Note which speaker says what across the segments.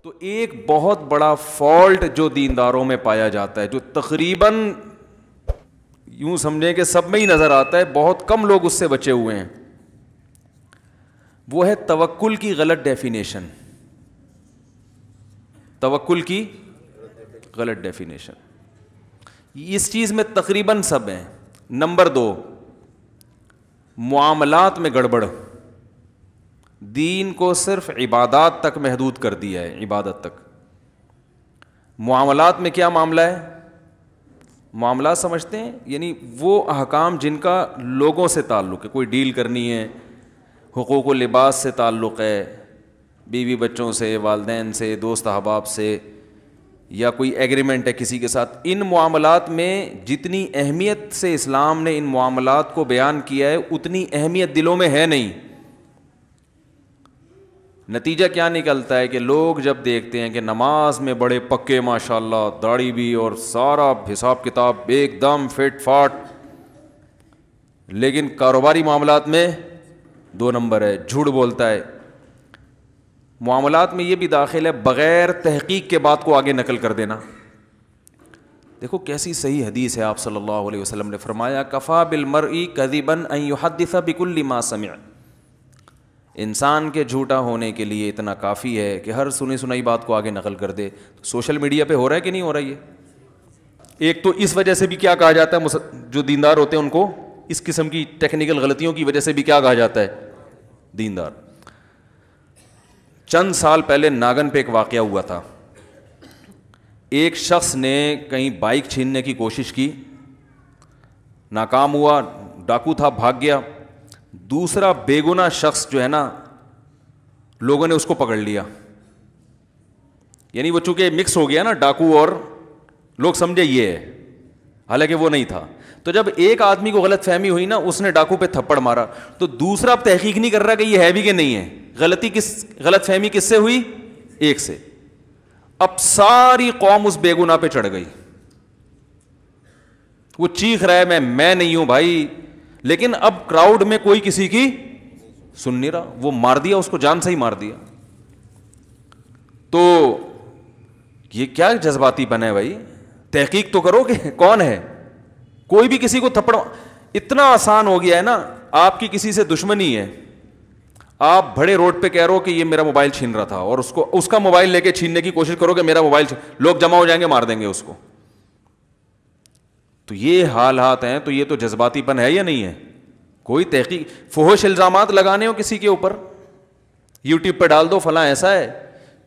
Speaker 1: تو ایک بہت بڑا فالٹ جو دینداروں میں پایا جاتا ہے, جو تقریباً یوں سمجھیں کہ سب میں ہی نظر آتا ہے, بہت کم لوگ اس سے بچے ہوئے ہیں, وہ ہے توکل کی غلط ڈیفینیشن. توکل کی غلط ڈیفینیشن, اس چیز میں تقریباً سب ہیں. نمبر 2, معاملات میں گڑبڑ. دین کو صرف عبادات تک محدود کر دیا ہے, عبادت تک. معاملات میں کیا معاملہ ہے؟ معاملات سمجھتے ہیں یعنی وہ احکام جن کا لوگوں سے تعلق ہے, کوئی ڈیل کرنی ہے, حقوق و لباس سے تعلق ہے, بیوی بچوں سے, والدین سے, دوست احباب سے, یا کوئی ایگریمنٹ ہے کسی کے ساتھ. ان معاملات میں جتنی اہمیت سے اسلام نے ان معاملات کو بیان کیا ہے اتنی اہمیت دلوں میں ہے نہیں. نتیجہ کیا نکلتا ہے کہ لوگ جب دیکھتے ہیں کہ نماز میں بڑے پکے ماشاءاللہ, داڑھی بھی اور سارا حساب کتاب ایک دم فٹ فاٹ, لیکن کاروباری معاملات میں 2 نمبر ہے, جھوٹ بولتا ہے. معاملات میں یہ بھی داخل ہے بغیر تحقیق کے بات کو آگے نقل کر دینا. دیکھو کیسی صحیح حدیث ہے, آپ صلی اللہ علیہ وسلم نے فرمایا کفا بالمرء کذبا ان یحدث بکل ما سمع. انسان کے جھوٹا ہونے کے لیے اتنا کافی ہے کہ ہر سنی سنائی بات کو آگے نقل کر دے. سوشل میڈیا پہ ہو رہا ہے کہ نہیں ہو رہا ہے؟ ایک تو اس وجہ سے بھی کیا کہا جاتا ہے, جو دیندار ہوتے ہیں ان کو اس قسم کی ٹیکنیکل غلطیوں کی وجہ سے بھی کیا کہا جاتا ہے, دیندار. چند سال پہلے ناگن پہ ایک واقعہ ہوا تھا. ایک شخص نے کہیں بائک چھیننے کی کوشش کی, ناکام ہوا, ڈاکو تھا, بھاگ گیا. دوسرا بے گناہ شخص جو ہے نا, لوگوں نے اس کو پکڑ لیا. یعنی وہ چونکہ مکس ہو گیا نا ڈاکو, اور لوگ سمجھے یہ ہے, حالانکہ وہ نہیں تھا. تو جب ایک آدمی کو غلط فہمی ہوئی نا, اس نے ڈاکو پہ تھپڑ مارا, تو دوسرا اب تحقیق نہیں کر رہا کہ یہ ہے بھی کہ نہیں ہے. غلط فہمی کس سے ہوئی؟ ایک سے. اب ساری قوم اس بے گناہ پہ چڑھ گئی. وہ چیخ رہا ہے میں نہیں ہوں بھائی, لیکن اب کراؤڈ میں کوئی کسی کی سن نہیں رہا. وہ مار دیا اس کو, جان سے ہی مار دیا. تو یہ کیا جذباتی پن ہے بھائی؟ تحقیق تو کرو کہ کون ہے. کوئی بھی کسی کو تھپڑ, اتنا آسان ہو گیا ہے نا. آپ کی کسی سے دشمنی ہے, آپ بڑے روڈ پہ کہہ رہو کہ یہ میرا موبائل چھین رہا تھا, اور اس کا موبائل لے کے چھیننے کی کوشش کرو کہ میرا موبائل, لوگ جمع ہو جائیں گے, مار دیں گے اس کو. تو یہ حالات ہیں. تو یہ تو جذباتی پن ہے یا نہیں ہے؟ کوئی تحقیق, فحش الزامات لگانے ہو کسی کے اوپر, یوٹیوب پہ ڈال دو فلاں ایسا ہے,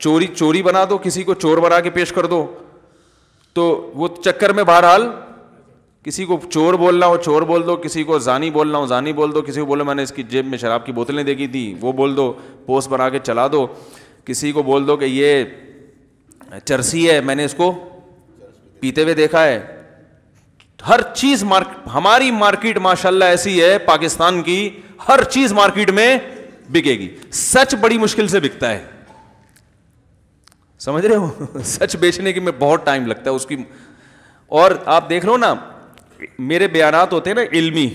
Speaker 1: چوری بنا دو, کسی کو چور بنا کے پیش کر دو, تو وہ چکر میں بہرحال کسی کو چور بولنا ہو چور بول دو, کسی کو زانی بولنا ہو زانی بول دو, کسی کو بولو میں نے اس کی جیب میں شراب کی بوتلیں دیکھی تھی وہ بول دو, پوسٹ بنا کے چلا دو. کسی کو بول دو کہ یہ چرسی ہے, میں نے اس کو پیتے ہوئے دیکھا ہے. ہر چیز ہماری مارکیٹ ماشاءاللہ ایسی ہے پاکستان کی, ہر چیز مارکیٹ میں بکے گی. سچ بڑی مشکل سے بکتا ہے, سمجھ رہے ہو. سچ بیچنے کی میں بہت ٹائم لگتا ہے اس کی. اور آپ دیکھ لو نا, میرے بیانات ہوتے ہیں نا علمی,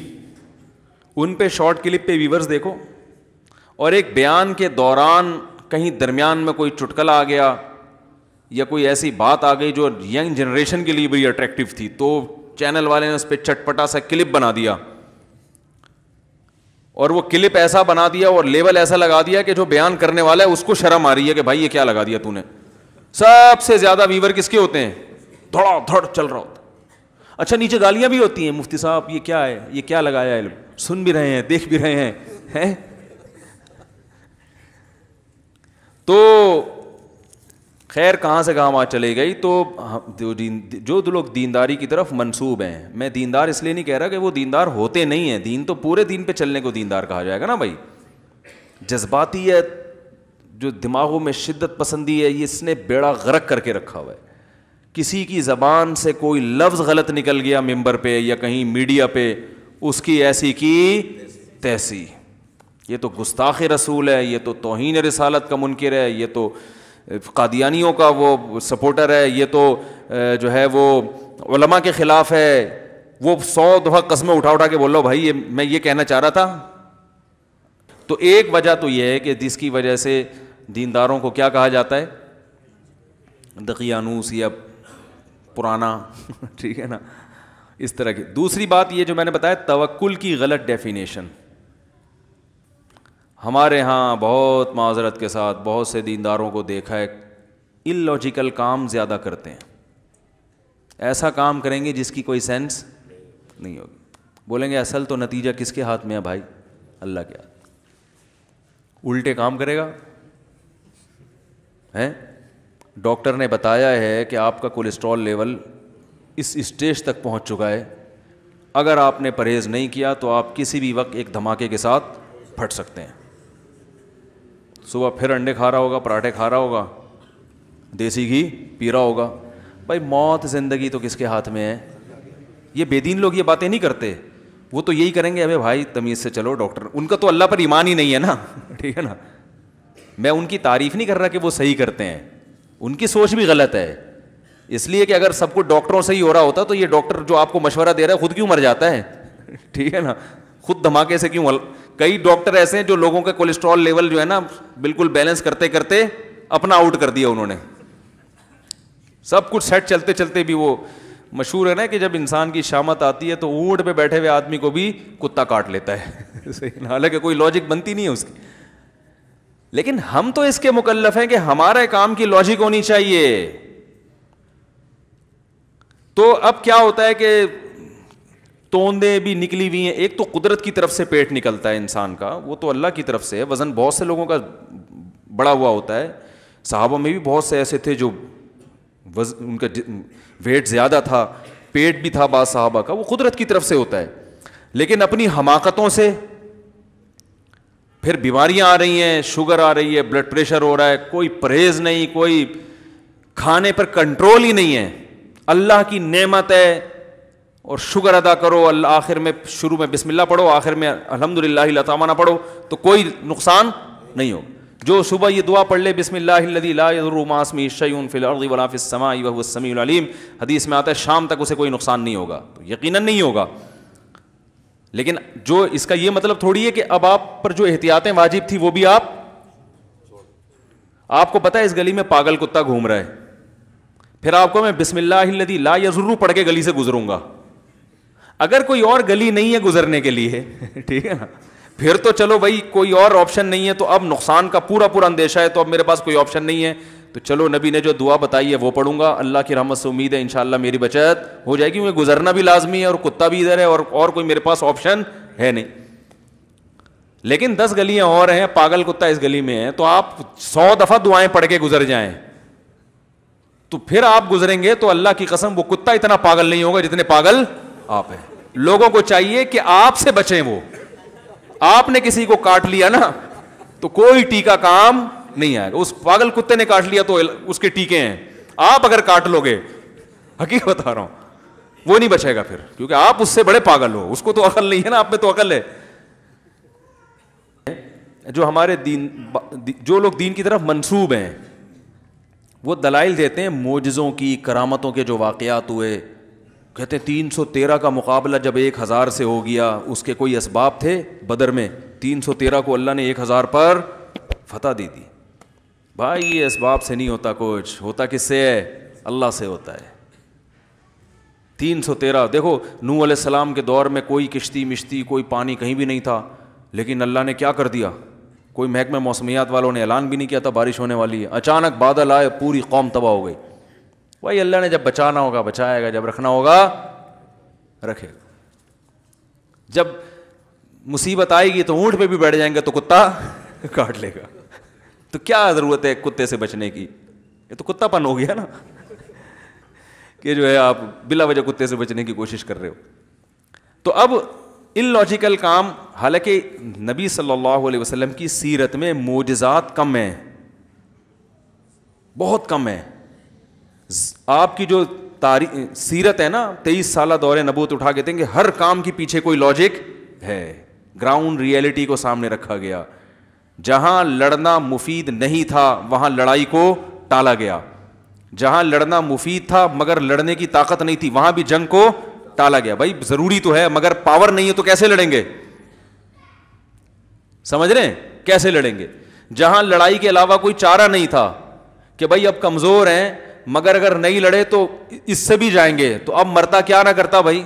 Speaker 1: ان پہ شارٹ کلپ پہ ویورز دیکھو, اور ایک بیان کے دوران کہیں درمیان میں کوئی چٹکلا آ گیا یا کوئی ایسی بات آ گئی جو ینگ جنریشن کے لیے بڑی اٹریکٹیو تھی, تو چینل والے نے اس پہ چٹپٹا سا کلپ بنا دیا, اور وہ کلپ ایسا بنا دیا اور لیبل ایسا لگا دیا کہ جو بیان کرنے والا ہے اس کو شرم آ رہی ہے کہ بھائی یہ کیا لگا دیا تو نے. سب سے زیادہ ویور کس کے ہوتے ہیں؟ دھڑا دھڑ چل رہا ہوتا. اچھا نیچے گالیاں بھی ہوتی ہیں, مفتی صاحب یہ کیا ہے, یہ کیا لگایا ہے, سن بھی رہے ہیں دیکھ بھی رہے ہیں. تو خیر کہاں سے کہاں بات چلے گئی. تو جو لوگ دینداری کی طرف منسوب ہیں, میں دیندار اس لیے نہیں کہہ رہا کہ وہ دیندار ہوتے نہیں ہیں, دین تو پورے دین پہ چلنے کو دیندار کہا جائے گا نا بھائی. جذباتیت, جو دماغوں میں شدت پسندی ہے, یہ اس نے بیڑا غرق کر کے رکھا ہوا ہے. کسی کی زبان سے کوئی لفظ غلط نکل گیا ممبر پہ یا کہیں میڈیا پہ, اس کی ایسی کی تیسی. یہ تو گستاخ رسول ہے, یہ تو توہین رسالت کا منکر ہے, یہ تو قادیانیوں کا وہ سپورٹر ہے, یہ تو جو ہے وہ علماء کے خلاف ہے. وہ 100 دفعہ قسمیں اٹھا کے بول رہا بھائی میں یہ کہنا چاہ رہا تھا. تو ایک وجہ تو یہ ہے کہ جس کی وجہ سے دینداروں کو کیا کہا جاتا ہے, دقیانوس یا پرانا ٹھیک ہے نا, اس طرح کی. دوسری بات یہ جو میں نے بتایا توکل کی غلط ڈیفینیشن. ہمارے ہاں بہت معذرت کے ساتھ بہت سے دینداروں کو دیکھا ہے ان لاجیکل کام زیادہ کرتے ہیں, ایسا کام کریں گے جس کی کوئی سینس نہیں ہوگی, بولیں گے اصل تو نتیجہ کس کے ہاتھ میں ہے بھائی, اللہ کے ہاتھ. الٹے کام کرے گا ہیں. ڈاکٹر نے بتایا ہے کہ آپ کا کولیسٹرول لیول اس اسٹیج تک پہنچ چکا ہے, اگر آپ نے پرہیز نہیں کیا تو آپ کسی بھی وقت ایک دھماکے کے ساتھ پھٹ سکتے ہیں. صبح پھر انڈے کھا رہا ہوگا, پراٹھے کھا رہا ہوگا, دیسی گھی پی رہا ہوگا. بھائی موت زندگی تو کس کے ہاتھ میں ہے. یہ بے دین لوگ یہ باتیں نہیں کرتے, وہ تو یہی کریں گے ابے بھائی تمیز سے چلو ڈاکٹر, ان کا تو اللہ پر ایمان ہی نہیں ہے نا ٹھیک ہے نا. میں ان کی تعریف نہیں کر رہا کہ وہ صحیح کرتے ہیں, ان کی سوچ بھی غلط ہے, اس لیے کہ اگر سب کچھ ڈاکٹروں سے ہی ہو رہا ہوتا تو یہ ڈاکٹر جو آپ کو مشورہ دے رہا ہے خود کیوں مر جاتا ہے ٹھیک ہے نا, خود دھماکے سے کیوں. کئی ڈاکٹر ایسے ہیں جو لوگوں کا کولیسٹرول لیول جو ہے نا بالکل بیلنس کرتے کرتے اپنا آؤٹ کر دیا انہوں نے, سب کچھ سیٹ چلتے چلتے بھی. وہ مشہور ہے نا کہ جب انسان کی شامت آتی ہے تو اونٹ پہ بیٹھے ہوئے آدمی کو بھی کتا کاٹ لیتا ہے حالانکہ کوئی لاجک بنتی نہیں ہے اس کی. لیکن ہم تو اس کے مکلف ہیں کہ ہمارے کام کی لاجک ہونی چاہیے. تو اب کیا ہوتا ہے کہ توندیں بھی نکلی ہوئی ہیں. ایک تو قدرت کی طرف سے پیٹ نکلتا ہے انسان کا, وہ تو اللہ کی طرف سے ہے. وزن بہت سے لوگوں کا بڑا ہوا ہوتا ہے, صحابہ میں بھی بہت سے ایسے تھے جو ان کا ویٹ زیادہ تھا, پیٹ بھی تھا بعض صحابہ کا, وہ قدرت کی طرف سے ہوتا ہے. لیکن اپنی حماقتوں سے پھر بیماریاں آ رہی ہیں, شوگر آ رہی ہے, بلڈ پریشر ہو رہا ہے, کوئی پرہیز نہیں, کوئی کھانے پر کنٹرول ہی نہیں ہے. اللہ کی نعمت ہے اور شکر ادا کرو, اللہ آخر میں شروع میں بسم اللہ پڑھو, آخر میں الحمدللہ العطامہ نہ پڑھو تو کوئی نقصان نہیں ہو. جو صبح یہ دعا پڑھ لے بسم اللہ الذی لا یضر مع اسمہ شیء فی الارض ولا فی السماء وهو السمیع العلیم, حدیث میں آتا ہے شام تک اسے کوئی نقصان نہیں ہوگا. تو یقیناً نہیں ہوگا. لیکن جو اس کا یہ مطلب تھوڑی ہے کہ اب آپ پر جو احتیاطیں واجب تھی وہ بھی آپ کو پتہ ہے اس گلی میں پاگل کتا گھوم رہا ہے, پھر آپ کو میں بسم اللہ الذی لا یضر پڑھ کے گلی سے گزروں گا. اگر کوئی اور گلی نہیں ہے گزرنے کے لیے ٹھیک ہے نا, پھر تو چلو بھائی کوئی اور آپشن نہیں ہے, تو اب نقصان کا پورا اندیشہ ہے, تو اب میرے پاس کوئی آپشن نہیں ہے, تو چلو نبی نے جو دعا بتائی ہے وہ پڑھوں گا, اللہ کی رحمت سے امید ہے انشاءاللہ میری بچت ہو جائے گی. کیونکہ گزرنا بھی لازمی ہے اور کتا بھی ادھر ہے اور کوئی میرے پاس آپشن ہے نہیں. لیکن 10 گلیاں اور ہیں, پاگل کتا اس گلی میں ہے, تو آپ 100 دفعہ دعائیں پڑھ کے گزر جائیں تو پھر آپ گزریں گے تو اللہ کی قسم وہ کتا اتنا پاگل نہیں ہوگا جتنے پاگل آپ ہیں. لوگوں کو چاہیے کہ آپ سے بچیں. وہ آپ نے کسی کو کاٹ لیا نا تو کوئی ٹیکا کام نہیں آئے گا. اس پاگل کتے نے کاٹ لیا تو اس کے ٹیکے ہیں, آپ اگر کاٹ لو گے, حقیقت بتا رہا ہوں, وہ نہیں بچے گا پھر, کیونکہ آپ اس سے بڑے پاگل ہو. اس کو تو عقل نہیں ہے نا, آپ میں تو عقل ہے. جو ہمارے جو لوگ دین کی طرف منسوب ہیں وہ دلائل دیتے ہیں معجزوں کی, کرامتوں کے جو واقعات ہوئے. کہتے ہیں 313 کا مقابلہ جب 1000 سے ہو گیا, اس کے کوئی اسباب تھے بدر میں, 313 کو اللہ نے 1000 پر فتح دی تھی. بھائی یہ اسباب سے نہیں ہوتا کچھ, ہوتا کس سے ہے؟ اللہ سے ہوتا ہے. 313 دیکھو, نوح علیہ السلام کے دور میں کوئی کشتی مشتی کوئی پانی کہیں بھی نہیں تھا, لیکن اللہ نے کیا کر دیا, کوئی محکمہ موسمیات والوں نے اعلان بھی نہیں کیا تھا بارش ہونے والی ہے, اچانک بادل آئے, پوری قوم تباہ ہو گئی. بھائی اللہ نے جب بچانا ہوگا بچائے گا, جب رکھنا ہوگا رکھے گا. جب مصیبت آئے گی تو اونٹ پہ بھی بیٹھ جائیں گے تو کتا کاٹ لے گا. تو کیا ضرورت ہے کتے سے بچنے کی, یہ تو کتا پن ہو گیا نا کہ جو ہے آپ بلا وجہ کتے سے بچنے کی کوشش کر رہے ہو. تو اب ان لاجیکل کام, حالانکہ نبی صلی اللہ علیہ وسلم کی سیرت میں معجزات کم ہیں, بہت کم ہیں. آپ کی جو سیرت ہے نا 23 سالہ دور نبوت اٹھا کے دیں گے, ہر کام کے پیچھے کوئی لاجک ہے. گراؤنڈ ریئلٹی کو سامنے رکھا گیا. جہاں لڑنا مفید نہیں تھا وہاں لڑائی کو ٹالا گیا, جہاں لڑنا مفید تھا مگر لڑنے کی طاقت نہیں تھی وہاں بھی جنگ کو ٹالا گیا. بھائی ضروری تو ہے, مگر پاور نہیں ہے تو کیسے لڑیں گے, سمجھ رہے ہیں, کیسے لڑیں گے. جہاں لڑائی کے علاوہ کوئی چارہ نہیں تھا کہ بھائی اب کمزور ہیں, مگر اگر نہیں لڑے تو اس سے بھی جائیں گے, تو اب مرتا کیا نہ کرتا بھائی,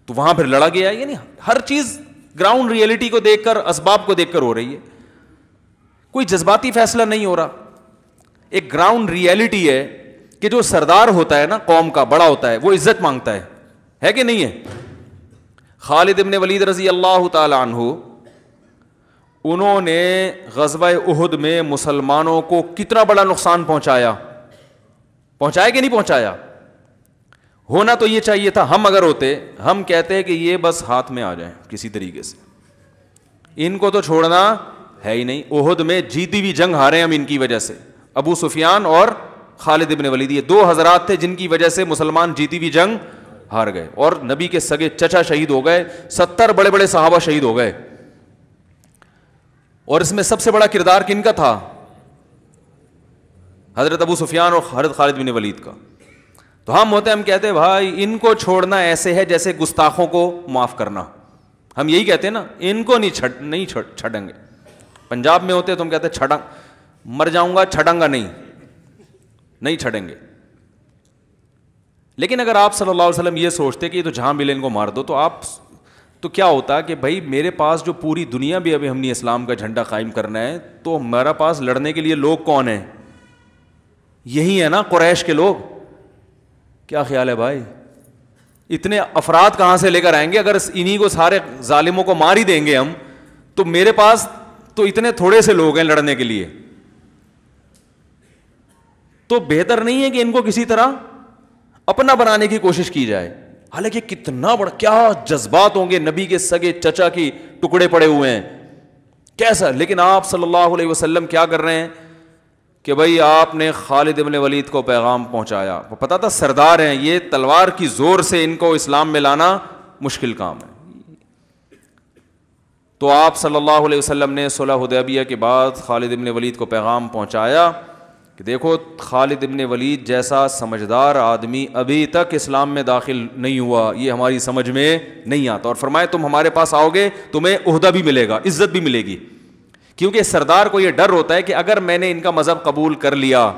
Speaker 1: تو وہاں پھر لڑا گیا. یعنی ہر چیز گراؤنڈ ریئلٹی کو دیکھ کر, اسباب کو دیکھ کر ہو رہی ہے, کوئی جذباتی فیصلہ نہیں ہو رہا. ایک گراؤنڈ ریئلٹی ہے کہ جو سردار ہوتا ہے نا قوم کا, بڑا ہوتا ہے, وہ عزت مانگتا ہے کہ نہیں ہے. خالد ابن ولید رضی اللہ تعالی عنہ, انہوں نے غزوہ احد میں مسلمانوں کو کتنا بڑا نقصان پہنچایا کہ نہیں پہنچایا. ہونا تو یہ چاہیے تھا, ہم اگر ہوتے ہم کہتے کہ یہ بس ہاتھ میں آ جائیں کسی طریقے سے, ان کو تو چھوڑنا ہے ہی نہیں. احد میں جیتی ہوئی جنگ ہارے ہم ان کی وجہ سے, ابو سفیان اور خالد ابن ولید, یہ دو حضرات تھے جن کی وجہ سے مسلمان جیتی ہوئی جنگ ہار گئے, اور نبی کے سگے چچا شہید ہو گئے, 70 بڑے بڑے صحابہ شہید ہو گئے. اور اس میں سب سے بڑا کردار کن کا تھا؟ حضرت ابو سفیان اور حضرت خالد بن ولید کا. تو ہم ہوتے, ہم کہتے بھائی ان کو چھوڑنا ایسے ہے جیسے گستاخوں کو معاف کرنا. ہم یہی کہتے ہیں نا, ان کو نہیں چھڑیں گے. پنجاب میں ہوتے تو ہم کہتے چھڑا, مر جاؤں گا چھڑیں گا نہیں چھڑیں گے. لیکن اگر آپ صلی اللہ علیہ وسلم یہ سوچتے کہ یہ تو جہاں ملے ان کو مار دو, تو کیا ہوتا کہ بھائی میرے پاس جو پوری دنیا بھی ابھی ہم نے اسلام کا جھنڈا قائم کرنا ہے, تو ہمارا پاس لڑنے کے لیے لوگ کون ہیں؟ یہی ہے نا قریش کے لوگ. کیا خیال ہے بھائی, اتنے افراد کہاں سے لے کر آئیں گے؟ اگر انہی کو سارے ظالموں کو مار ہی دیں گے ہم, تو میرے پاس تو اتنے تھوڑے سے لوگ ہیں لڑنے کے لیے. تو بہتر نہیں ہے کہ ان کو کسی طرح اپنا بنانے کی کوشش کی جائے. حالانکہ کتنا بڑا, کیا جذبات ہوں گے, نبی کے سگے چچا کی ٹکڑے پڑے ہوئے ہیں کیسا. لیکن آپ صلی اللہ علیہ وسلم کیا کر رہے ہیں کہ بھائی آپ نے خالد ابن ولید کو پیغام پہنچایا. پتا تھا سردار ہیں یہ, تلوار کی زور سے ان کو اسلام میں لانا مشکل کام ہے. تو آپ صلی اللہ علیہ وسلم نے صلح حدیبیہ کے بعد خالد ابن ولید کو پیغام پہنچایا کہ دیکھو خالد ابن ولید جیسا سمجھدار آدمی ابھی تک اسلام میں داخل نہیں ہوا, یہ ہماری سمجھ میں نہیں آتا. اور فرمائے تم ہمارے پاس آؤ گے تمہیں عہدہ بھی ملے گا, عزت بھی ملے گی. کیونکہ سردار کو یہ ڈر ہوتا ہے کہ اگر میں نے ان کا مذہب قبول کر لیا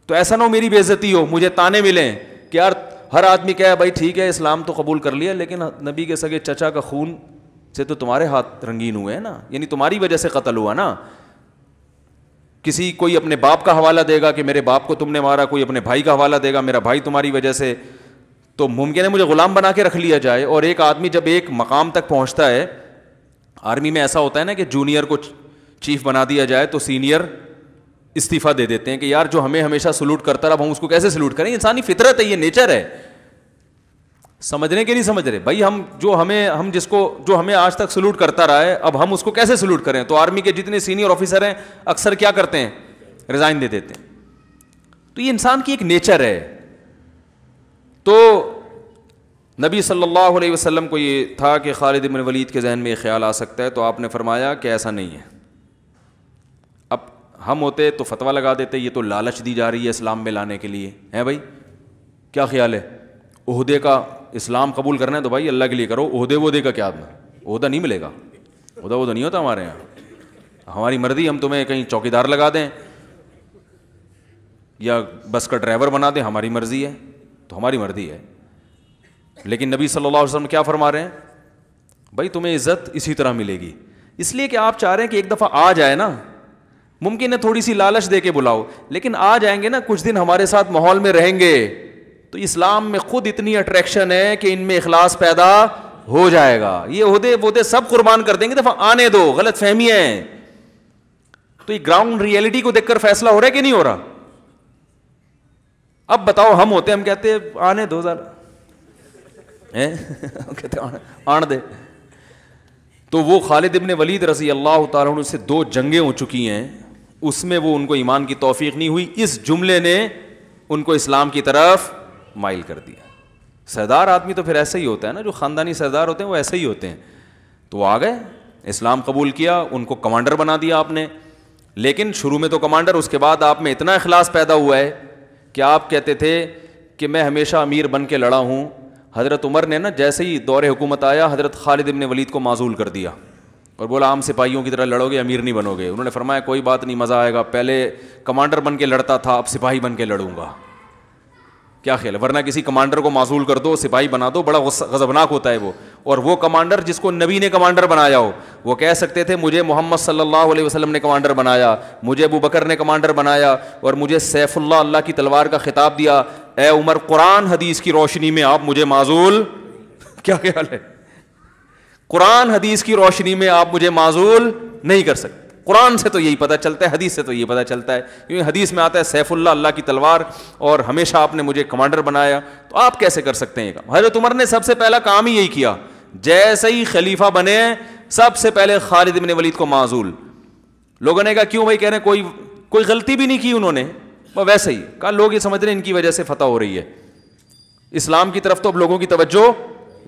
Speaker 1: تو ایسا نہ ہو میری بے عزتی ہو, مجھے تانے ملیں کہ یار ہر آدمی کہے بھائی ٹھیک ہے اسلام تو قبول کر لیا, لیکن نبی کے سگے چچا کا خون سے تو تمہارے ہاتھ رنگین ہوئے ہیں نا, یعنی تمہاری وجہ سے قتل ہوا نا. کوئی اپنے باپ کا حوالہ دے گا کہ میرے باپ کو تم نے مارا, کوئی اپنے بھائی کا حوالہ دے گا میرا بھائی تمہاری وجہ سے, تو ممکن ہے مجھے غلام بنا کے رکھ لیا جائے. اور ایک آدمی جب ایک مقام تک پہنچتا ہے, آرمی میں ایسا ہوتا ہے نا کہ جونیئر کو چیف بنا دیا جائے تو سینئر استعفیٰ دے دیتے ہیں کہ یار جو ہمیں ہمیشہ سلوٹ کرتا رہا, اب ہم اس کو کیسے سلوٹ کریں؟ انسانی فطرت ہے, یہ نیچر ہے. سمجھنے کے نہیں سمجھ رہے بھائی, جو ہمیں آج تک سلوٹ کرتا رہا ہے, اب ہم اس کو کیسے سلوٹ کریں؟ تو آرمی کے جتنے سینئر آفیسر ہیں اکثر کیا کرتے ہیں, ریزائن دے دیتے ہیں. تو یہ انسان کی ایک نیچر ہے. تو نبی صلی اللہ علیہ وسلم کو یہ تھا کہ خالد بن ولید کے ذہن میں یہ خیال آ سکتا ہے, تو آپ نے فرمایا کہ ایسا نہیں ہے. اب ہم ہوتے تو فتویٰ لگا دیتے یہ تو لالچ دی جا رہی ہے اسلام میں لانے کے لیے, ہے بھائی کیا خیال ہے, عہدے کا اسلام قبول کرنا ہے تو بھائی اللہ کے لیے کرو, عہدے کا کیا, عہدہ نہیں ملے گا, عہدہ نہیں ہوتا ہمارے یہاں. ہماری مرضی, ہم تمہیں کہیں چوکیدار لگا دیں یا بس کا ڈرائیور بنا دیں, ہماری مرضی ہے, تو ہماری مرضی ہے. لیکن نبی صلی اللہ علیہ وسلم کیا فرما رہے ہیں, بھائی تمہیں عزت اسی طرح ملے گی, اس لیے کہ آپ چاہ رہے ہیں کہ ایک دفعہ آ جائے نا, ممکن ہے تھوڑی سی لالچ دے کے بلاؤ, لیکن آ جائیں گے نا, کچھ دن ہمارے ساتھ ماحول میں رہیں گے, تو اسلام میں خود اتنی اٹریکشن ہے کہ ان میں اخلاص پیدا ہو جائے گا. یہ عہدے سب قربان کر دیں گے, دفعہ آنے دو, غلط فہمی ہے. تو یہ گراؤنڈ ریئلٹی کو دیکھ کر فیصلہ ہو رہا ہے کہ نہیں ہو رہا؟ اب بتاؤ, ہم ہوتے ہم کہتے آنے دو ذرا, کہتے آن دے. تو وہ خالد ابن ولید رضی اللہ تعالیٰ عنہ سے 2 جنگیں ہو چکی ہیں, اس میں وہ ان کو ایمان کی توفیق نہیں ہوئی, اس جملے نے ان کو اسلام کی طرف مائل کر دیا. سردار آدمی تو پھر ایسا ہی ہوتا ہے نا, جو خاندانی سردار ہوتے ہیں وہ ایسے ہی ہوتے ہیں. تو وہ آ گئے, اسلام قبول کیا, ان کو کمانڈر بنا دیا آپ نے. لیکن شروع میں تو کمانڈر, اس کے بعد آپ میں اتنا اخلاص پیدا ہوا ہے کہ آپ کہتے تھے کہ میں ہمیشہ امیر بن کے لڑا ہوں. حضرت عمر نے نا جیسے ہی دور حکومت آیا, حضرت خالد ابن ولید کو معزول کر دیا, اور بولا عام سپاہیوں کی طرح لڑو گے امیر نہیں بنو گے. انہوں نے فرمایا کوئی بات نہیں, مزہ آئے گا, پہلے کمانڈر بن کے لڑتا تھا, اب سپاہی بن کے لڑوں گا. کیا خیال ہے؟ ورنہ کسی کمانڈر کو معزول کر دو, سپاہی بنا دو, بڑا غضبناک ہوتا ہے وہ. اور وہ کمانڈر جس کو نبی نے کمانڈر بنایا ہو, وہ کہہ سکتے تھے مجھے محمد صلی اللہ علیہ وسلم نے کمانڈر بنایا, مجھے ابو بکر نے کمانڈر بنایا, اور مجھے سیف اللہ, اللہ کی تلوار کا خطاب دیا, اے عمر قرآن حدیث کی روشنی میں آپ مجھے معزول. کیا خیال ہے؟ قرآن حدیث کی روشنی میں آپ مجھے معزول نہیں کر سکتے. قرآن سے تو یہی پتہ چلتا ہے, حدیث سے تو یہ پتہ چلتا ہے, کیونکہ حدیث میں آتا ہے سیف اللہ, اللہ کی تلوار, اور ہمیشہ آپ نے مجھے کمانڈر بنایا, تو آپ کیسے کر سکتے ہیں یہ کام؟ حضرت عمر نے سب سے پہلا کام ہی یہی کیا, جیسے ہی خلیفہ بنے سب سے پہلے خالد بن ولید کو معزول. لوگوں نے کہا کیوں بھائی؟ کہہ رہے ہیں کوئی غلطی بھی نہیں کی انہوں نے, وہ ویسے ہی کہا لوگ یہ سمجھ رہے ہیں ان کی وجہ سے فتح ہو رہی ہے, اسلام کی طرف تو اب لوگوں کی توجہ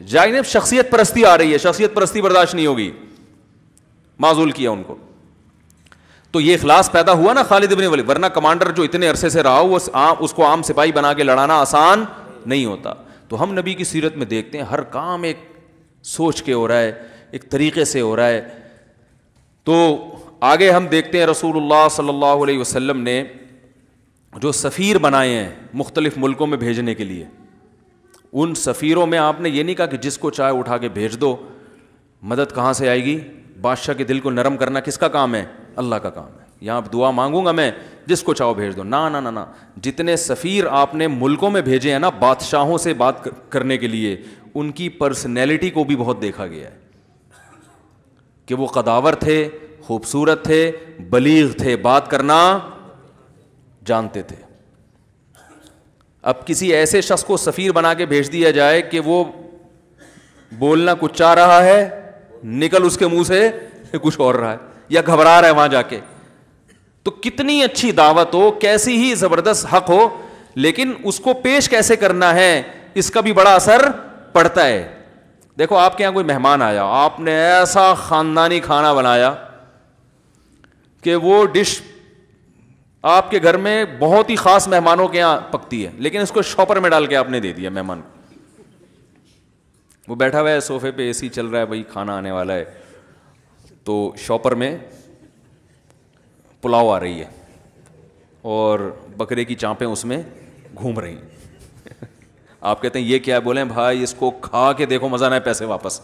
Speaker 1: جائے نہیں, شخصیت پرستی آ رہی ہے, شخصیت پرستی برداشت نہیں ہوگی, معزول کیا ان کو. تو یہ اخلاص پیدا ہوا نا خالد بن ولید, ورنہ کمانڈر جو اتنے عرصے سے رہا ہو اس کو عام سپاہی بنا کے لڑانا آسان نہیں ہوتا. تو ہم نبی کی سیرت میں دیکھتے ہیں ہر کام ایک سوچ کے ہو رہا ہے, ایک طریقے سے ہو رہا ہے. تو آگے ہم دیکھتے ہیں رسول اللہ صلی اللہ علیہ وسلم نے جو سفیر بنائے ہیں مختلف ملکوں میں بھیجنے کے لیے, ان سفیروں میں آپ نے یہ نہیں کہا کہ جس کو چاہے اٹھا کے بھیج دو. مدد کہاں سے آئے گی؟ بادشاہ کے دل کو نرم کرنا کس کا کام ہے؟ اللہ کا کام ہے. یہاں دعا مانگوں گا میں, جس کو چاہو بھیج دو. نا, جتنے سفیر آپ نے ملکوں میں بھیجے ہیں نا بادشاہوں سے بات کرنے کے لیے, ان کی پرسنالٹی کو بھی بہت دیکھا گیا ہے کہ وہ قداور تھے, خوبصورت تھے, بلیغ تھے, بات کرنا جانتے تھے. اب کسی ایسے شخص کو سفیر بنا کے بھیج دیا جائے کہ وہ بولنا کچھ چاہ رہا ہے, نکل اس کے منہ سے کچھ اور رہا ہے, یا گھبرا رہا ہے وہاں جا کے, تو کتنی اچھی دعوت ہو, کیسی ہی زبردست حق ہو, لیکن اس کو پیش کیسے کرنا ہے اس کا بھی بڑا اثر پڑتا ہے. دیکھو آپ کے یہاں کوئی مہمان آیا, آپ نے ایسا خاندانی کھانا بنایا کہ وہ ڈش آپ کے گھر میں بہت ہی خاص مہمانوں کے یہاں پکتی ہے, لیکن اس کو شاپر میں ڈال کے آپ نے دے دیا مہمان کو. وہ بیٹھا ہوا ہے صوفے پہ, اے سی چل رہا ہے, بھائی کھانا آنے والا ہے, تو شاپر میں پلاؤ آ رہی ہے اور بکرے کی چانپیں اس میں گھوم رہی ہیں. آپ کہتے ہیں یہ کیا ہے؟ بولیں بھائی اس کو کھا کے دیکھو, مزہ نہ ہے پیسے واپس.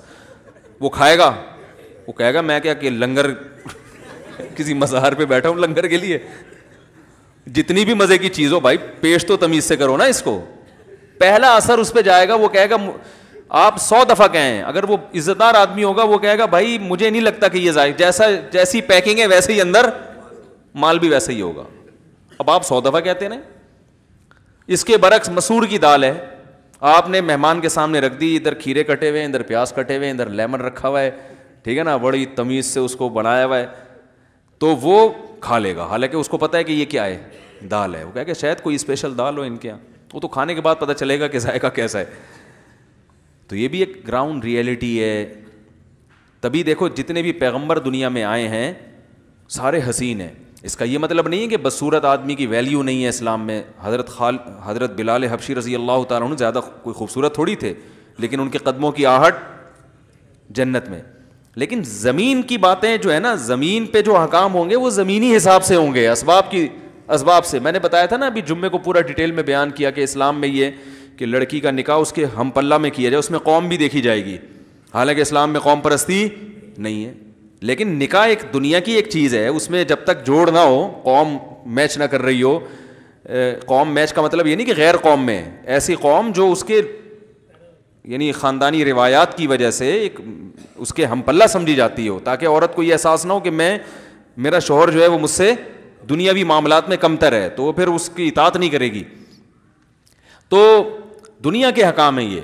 Speaker 1: وہ کھائے گا, وہ کہے گا میں کیا کہ لنگر کسی مزار پہ بیٹھا ہوں لنگر کے لیے. جتنی بھی مزے کی چیز ہو بھائی پیش تو تمیز سے کرو نا اس کو. پہلا اثر اس پہ جائے گا, وہ کہے گا آپ 100 دفعہ کہیں, اگر وہ عزت دار آدمی ہوگا وہ کہے گا بھائی مجھے نہیں لگتا کہ یہ جیسی پیکنگ ہے ویسے ہی اندر مال بھی ویسے ہی ہوگا. اب آپ 100 دفعہ کہتے ہیں. اس کے برعکس مسور کی دال ہے, آپ نے مہمان کے سامنے رکھ دی, ادھر کھیرے کٹے ہوئے ہیں, ادھر پیاز کٹے ہوئے ہیں, ادھر لیمن رکھا ہوا ہے, ٹھیک ہے نا, بڑی تمیز سے اس کو بنایا ہوا ہے, تو وہ کھا لے گا, حالانکہ اس کو پتہ ہے کہ یہ کیا ہے, دال ہے. وہ کہے کہ شاید کوئی اسپیشل دال ہو ان کے یہاں, وہ تو کھانے کے بعد پتہ چلے گا کہ ذائقہ کیسا ہے. تو یہ بھی ایک گراؤنڈ ریئلٹی ہے. تبھی دیکھو جتنے بھی پیغمبر دنیا میں آئے ہیں سارے حسین ہیں. اس کا یہ مطلب نہیں ہے کہ بدصورت آدمی کی ویلیو نہیں ہے اسلام میں. حضرت بلال حبشی رضی اللہ تعالیٰ عنہ زیادہ کوئی خوبصورت تھوڑی تھے, لیکن ان کے قدموں کی آہٹ جنت میں. لیکن زمین کی باتیں جو ہے نا, زمین پہ جو احکام ہوں گے وہ زمینی حساب سے ہوں گے, اسباب سے. میں نے بتایا تھا نا ابھی جمعے کو پورا ڈیٹیل میں بیان کیا کہ اسلام میں یہ کہ لڑکی کا نکاح اس کے ہم پلہ میں کیا جائے, اس میں قوم بھی دیکھی جائے گی. حالانکہ اسلام میں قوم پرستی نہیں ہے, لیکن نکاح ایک دنیا کی ایک چیز ہے, اس میں جب تک جوڑ نہ ہو, قوم میچ نہ کر رہی ہو. قوم میچ کا مطلب یہ نہیں کہ غیر قوم میں, ایسی قوم جو اس کے یعنی خاندانی روایات کی وجہ سے ایک اس کے ہم پلہ سمجھی جاتی ہو, تاکہ عورت کو یہ احساس نہ ہو کہ میرا شوہر جو ہے وہ مجھ سے دنیاوی معاملات میں کمتر ہے, تو وہ پھر اس کی اطاعت نہیں کرے گی. تو دنیا کے حکام ہیں یہ.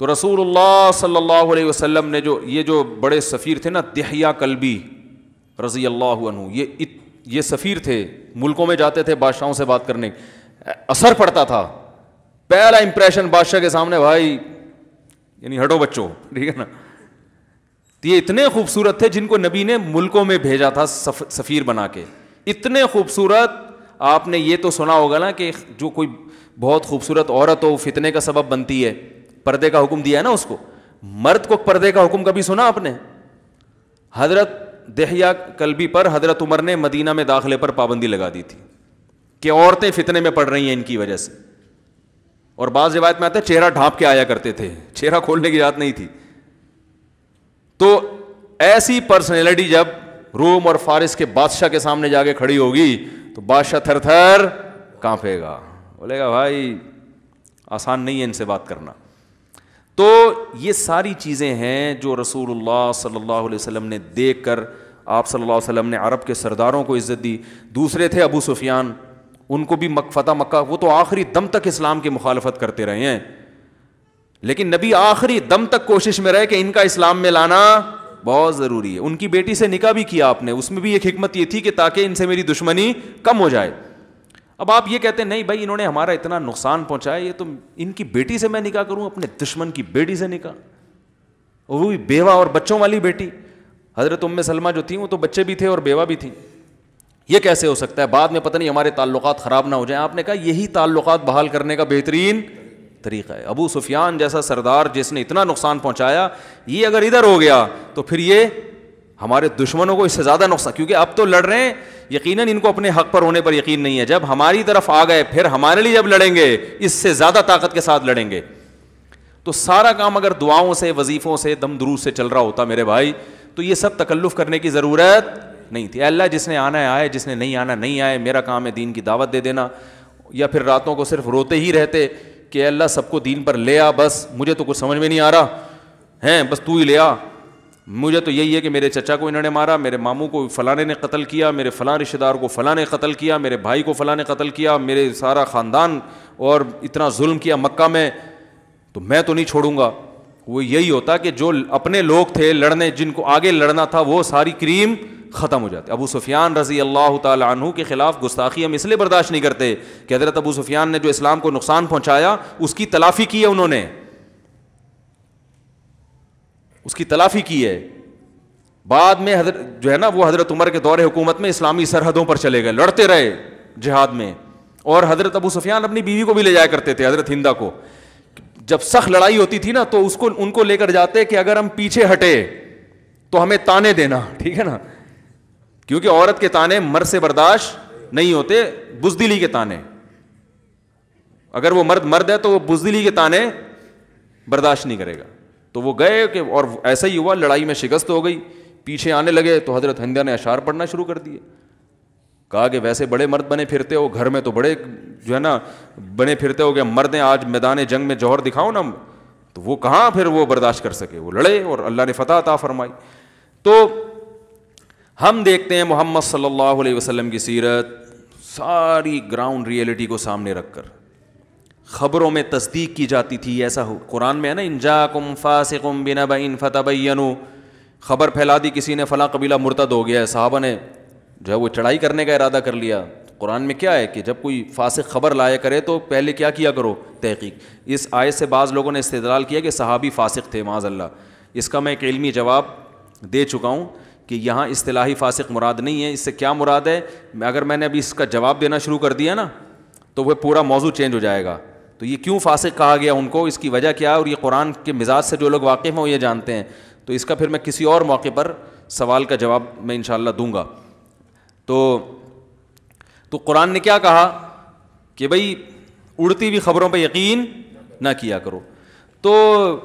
Speaker 1: تو رسول اللہ صلی اللہ علیہ وسلم نے جو بڑے سفیر تھے نا, دحیہ کلبی رضی اللہ عنہ, یہ سفیر تھے, ملکوں میں جاتے تھے بادشاہوں سے بات کرنے, اثر پڑتا تھا. پہلا امپریشن بادشاہ کے سامنے, بھائی یعنی ہٹو بچوں, ٹھیک ہے نا. تو یہ اتنے خوبصورت تھے جن کو نبی نے ملکوں میں بھیجا تھا سفیر بنا کے. اتنے خوبصورت, آپ نے یہ تو سنا ہوگا نا کہ جو کوئی بہت خوبصورت عورت ہو فتنے کا سبب بنتی ہے, پردے کا حکم دیا ہے نا اس کو. مرد کو پردے کا حکم کبھی سنا آپ نے؟ حضرت دحیہ کلبی پر حضرت عمر نے مدینہ میں داخلے پر پابندی لگا دی تھی کہ عورتیں فتنے میں پڑ رہی ہیں ان کی وجہ سے. اور بعض روایت میں آتا ہے چہرہ ڈھانپ کے آیا کرتے تھے, چہرہ کھولنے کی اجازت نہیں تھی. تو ایسی پرسنالٹی جب روم اور فارس کے بادشاہ کے سامنے جا کے کھڑی ہوگی تو بادشاہ تھر تھر کانپے گا, بولے گا بھائی آسان نہیں ہے ان سے بات کرنا. تو یہ ساری چیزیں ہیں جو رسول اللہ صلی اللہ علیہ وسلم نے دیکھ کر, آپ صلی اللہ علیہ وسلم نے عرب کے سرداروں کو عزت دی. دوسرے تھے ابو سفیان, ان کو بھی فتح مکہ, وہ تو آخری دم تک اسلام کی مخالفت کرتے رہے ہیں, لیکن نبی آخری دم تک کوشش میں رہے کہ ان کا اسلام میں لانا بہت ضروری ہے. ان کی بیٹی سے نکاح بھی کیا آپ نے, اس میں بھی ایک حکمت یہ تھی کہ تاکہ ان سے میری دشمنی کم ہو جائے. اب آپ یہ کہتے ہیں نہیں بھائی انہوں نے ہمارا اتنا نقصان پہنچایا, یہ تو ان کی بیٹی سے میں نکاح کروں, اپنے دشمن کی بیٹی سے نکاح, وہ بھی بیوہ اور بچوں والی بیٹی. حضرت ام سلمہ جو تھیں وہ تو بچے بھی تھے اور بیوہ بھی تھیں, یہ کیسے ہو سکتا ہے؟ بعد میں پتہ نہیں ہمارے تعلقات خراب نہ ہو جائیں. آپ نے کہا یہی تعلقات بحال کرنے کا بہترین طریقہ ہے. ابو سفیان جیسا سردار جس نے اتنا نقصان پہنچایا, یہ اگر ادھر ہو گیا تو پھر یہ ہمارے دشمنوں کو اس سے زیادہ نقصان, کیونکہ اب تو لڑ رہے ہیں, یقیناً ان کو اپنے حق پر ہونے پر یقین نہیں ہے. جب ہماری طرف آ گئے پھر ہمارے لیے جب لڑیں گے اس سے زیادہ طاقت کے ساتھ لڑیں گے. تو سارا کام اگر دعاؤں سے, وظیفوں سے, دم دروس سے چل رہا ہوتا میرے بھائی, تو یہ سب تکلف کرنے کی ضرورت نہیں تھی. اللہ جس نے آنا ہے آئے, جس نے نہیں آنا نہیں آئے, میرا کام ہے دین کی دعوت دے دینا. یا پھر راتوں کو صرف روتے ہی رہتے کہ اللہ سب کو دین پر لے آ, بس مجھے تو کچھ سمجھ میں نہیں آ رہا ہیں, بس تو ہی لے آ. مجھے تو یہی ہے کہ میرے چچا کو انہوں نے مارا, میرے ماموں کو فلاں نے قتل کیا, میرے فلاں رشتہ دار کو فلاں نے قتل کیا, میرے بھائی کو فلاں نے قتل کیا, میرے سارا خاندان اور اتنا ظلم کیا مکہ میں, تو میں تو نہیں چھوڑوں گا. وہ یہی ہوتا کہ جو اپنے لوگ تھے لڑنے, جن کو آگے لڑنا تھا, وہ ساری کریم ختم ہو جاتے. ابو سفیان رضی اللہ تعالی عنہ کے خلاف گستاخی ہم اس لیے برداشت نہیں کرتے کہ حضرت ابو سفیان نے جو اسلام کو نقصان پہنچایا اس کی تلافی کی ہے, انہوں نے اس کی تلافی کی ہے. بعد میں حضرت جو ہے نا وہ حضرت عمر کے دور حکومت میں اسلامی سرحدوں پر چلے گئے, لڑتے رہے جہاد میں. اور حضرت ابو سفیان اپنی بیوی کو بھی لے جایا کرتے تھے, حضرت ہندہ کو. جب سخت لڑائی ہوتی تھی نا تو اس کو ان کو لے کر جاتے کہ اگر ہم پیچھے ہٹے تو ہمیں تانے دینا, ٹھیک ہے نا, کیونکہ عورت کے تانے مرد سے برداشت نہیں ہوتے, بزدلی کے تانے. اگر وہ مرد ہے تو وہ بزدلی کے تانے برداشت نہیں کرے گا. تو وہ گئے کہ, اور ایسا ہی ہوا, لڑائی میں شکست ہو گئی, پیچھے آنے لگے تو حضرت ہندہ نے اشعار پڑھنا شروع کر دیے. کہا کہ ویسے بڑے مرد بنے پھرتے ہو, گھر میں تو بڑے جو ہے نا بنے پھرتے ہو, کہ مرد ہیں آج میدان جنگ میں جوہر دکھاؤ نا. تو وہ کہاں پھر وہ برداشت کر سکے, وہ لڑے اور اللہ نے فتح عطا فرمائی. تو ہم دیکھتے ہیں محمد صلی اللہ علیہ وسلم کی سیرت ساری گراؤنڈ ریئلٹی کو سامنے رکھ کر خبروں میں تصدیق کی جاتی تھی. ایسا ہو قرآن میں ہے نا, ان جاکم فاسق بنبأ فتبینوا, خبر پھیلا دی کسی نے فلاں قبیلہ مرتد ہو گیا ہے, صحابہ نے جو ہے وہ چڑھائی کرنے کا ارادہ کر لیا. قرآن میں کیا ہے کہ جب کوئی فاسق خبر لایا کرے تو پہلے کیا کیا کرو, تحقیق. اس آیت سے بعض لوگوں نے استدلال کیا کہ صحابی فاسق تھے, معاذ اللہ. اس کا میں ایک علمی جواب دے چکا ہوں کہ یہاں اصطلاحی فاسق مراد نہیں ہے. اس سے کیا مراد ہے, اگر میں نے ابھی اس کا جواب دینا شروع کر دیا نا تو وہ پورا موضوع چینج ہو جائے گا. تو یہ کیوں فاسق کہا گیا ان کو, اس کی وجہ کیا ہے, اور یہ قرآن کے مزاج سے جو لوگ واقف ہیں وہ یہ جانتے ہیں. تو اس کا پھر میں کسی اور موقع پر سوال کا جواب میں انشاءاللہ دوں گا. تو قرآن نے کیا کہا کہ بھئی اڑتی ہوئی خبروں پہ یقین نہ کیا کرو. تو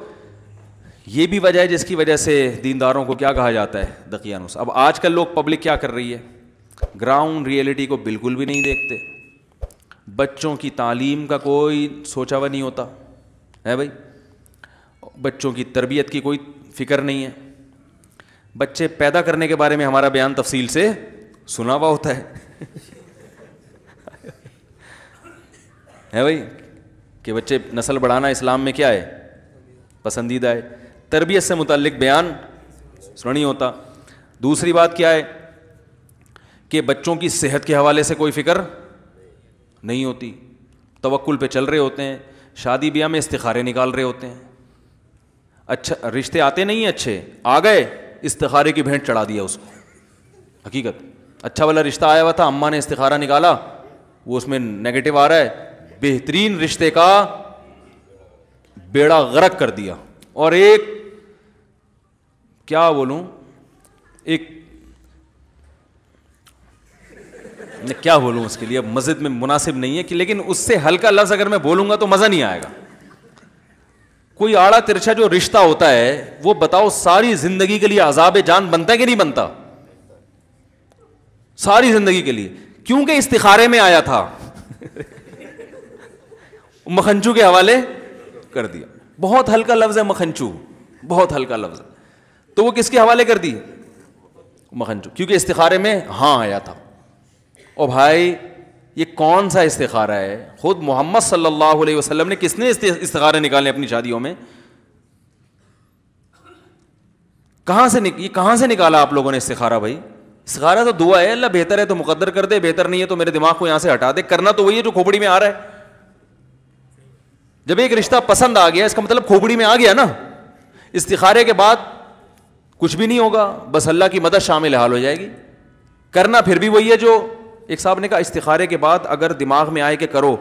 Speaker 1: یہ بھی وجہ ہے جس کی وجہ سے دینداروں کو کیا کہا جاتا ہے, دقیانوس. اب آج کل لوگ پبلک کیا کر رہی ہے, گراؤنڈ ریئلٹی کو بالکل بھی نہیں دیکھتے. بچوں کی تعلیم کا کوئی سوچا ہوا نہیں ہوتا ہے بھائی, بچوں کی تربیت کی کوئی فکر نہیں ہے. بچے پیدا کرنے کے بارے میں ہمارا بیان تفصیل سے سنا ہوا ہوتا ہے بھائی, کہ بچے نسل بڑھانا اسلام میں کیا ہے, پسندیدہ ہے. تربیت سے متعلق بیان سنا نہیں ہوتا. دوسری بات کیا ہے کہ بچوں کی صحت کے حوالے سے کوئی فکر نہیں ہوتی, توکل پہ چل رہے ہوتے ہیں, شادی بیاہ میں استخارے نکال رہے ہوتے ہیں. اچھا رشتے آتے نہیں ہیں, اچھے آ گئے, استخارے کی بھینٹ چڑھا دیا اس کو. حقیقت اچھا والا رشتہ آیا ہوا تھا, اماں نے استخارہ نکالا, وہ اس میں نیگیٹو آ رہا ہے, بہترین رشتے کا بیڑا غرق کر دیا. اور ایک کیا بولوں, ایک میں کیا بولوں اس کے لیے، اب مسجد میں مناسب نہیں ہے کہ، لیکن اس سے ہلکا لفظ اگر میں بولوں گا تو مزہ نہیں آئے گا. کوئی آڑا ترچھا جو رشتہ ہوتا ہے وہ بتاؤ ساری زندگی کے لیے عذاب جان بنتا ہے کہ نہیں بنتا؟ ساری زندگی کے لیے، کیونکہ استخارے میں آیا تھا. مکھنچو کے حوالے کر دیا. بہت ہلکا لفظ ہے مکھنچو، بہت ہلکا لفظ ہے. تو وہ کس کے حوالے کر دی؟ مکھنچو، کیونکہ استخارے میں ہاں آیا تھا. او بھائی یہ کون سا استخارہ ہے؟ خود محمد صلی اللہ علیہ وسلم نے کس نے استخارے نکالے اپنی شادیوں میں؟ کہاں سے نکالا آپ لوگوں نے استخارہ؟ بھائی استخارہ تو دعا ہے، اللہ بہتر ہے تو مقدر کر دے، بہتر نہیں ہے تو میرے دماغ کو یہاں سے ہٹا دے. کرنا تو وہی ہے جو کھوپڑی میں آ رہا ہے. جب ایک رشتہ پسند آ گیا اس کا مطلب کھوپڑی میں آ گیا نا. استخارے کے بعد کچھ بھی نہیں ہوگا، بس اللہ کی مدد شامل حال ہو جائے گی. کرنا پھر بھی وہی ہے جو ایک صاحب نے کہا استخارے کے بعد اگر دماغ میں آئے کہ کرو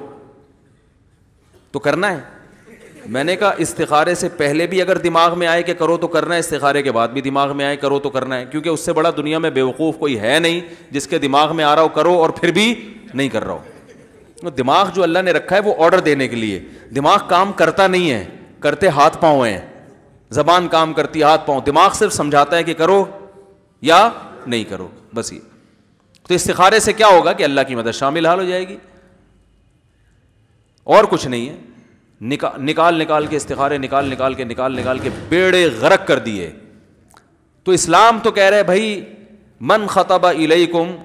Speaker 1: تو کرنا ہے. میں نے کہا استخارے سے پہلے بھی اگر دماغ میں آئے کہ کرو تو کرنا ہے، استخارے کے بعد بھی دماغ میں آئے کرو تو کرنا ہے. کیونکہ اس سے بڑا دنیا میں بیوقوف کوئی ہے نہیں جس کے دماغ میں آ رہا ہو کرو اور پھر بھی نہیں کر رہا ہو. دماغ جو اللہ نے رکھا ہے وہ آرڈر دینے کے لیے. دماغ کام کرتا نہیں ہے، کرتے ہاتھ پاؤں ہیں. زبان کام کرتی ہاتھ پاؤں، دماغ صرف سمجھاتا ہے کہ کرو یا نہیں کرو، بس یہ. تو استخارے سے کیا ہوگا کہ اللہ کی مدد شامل حال ہو جائے گی، اور کچھ نہیں ہے. نکال کے استخارے نکال کے بیڑے غرق کر دیے. تو اسلام تو کہہ رہے بھائی من خطب الیکم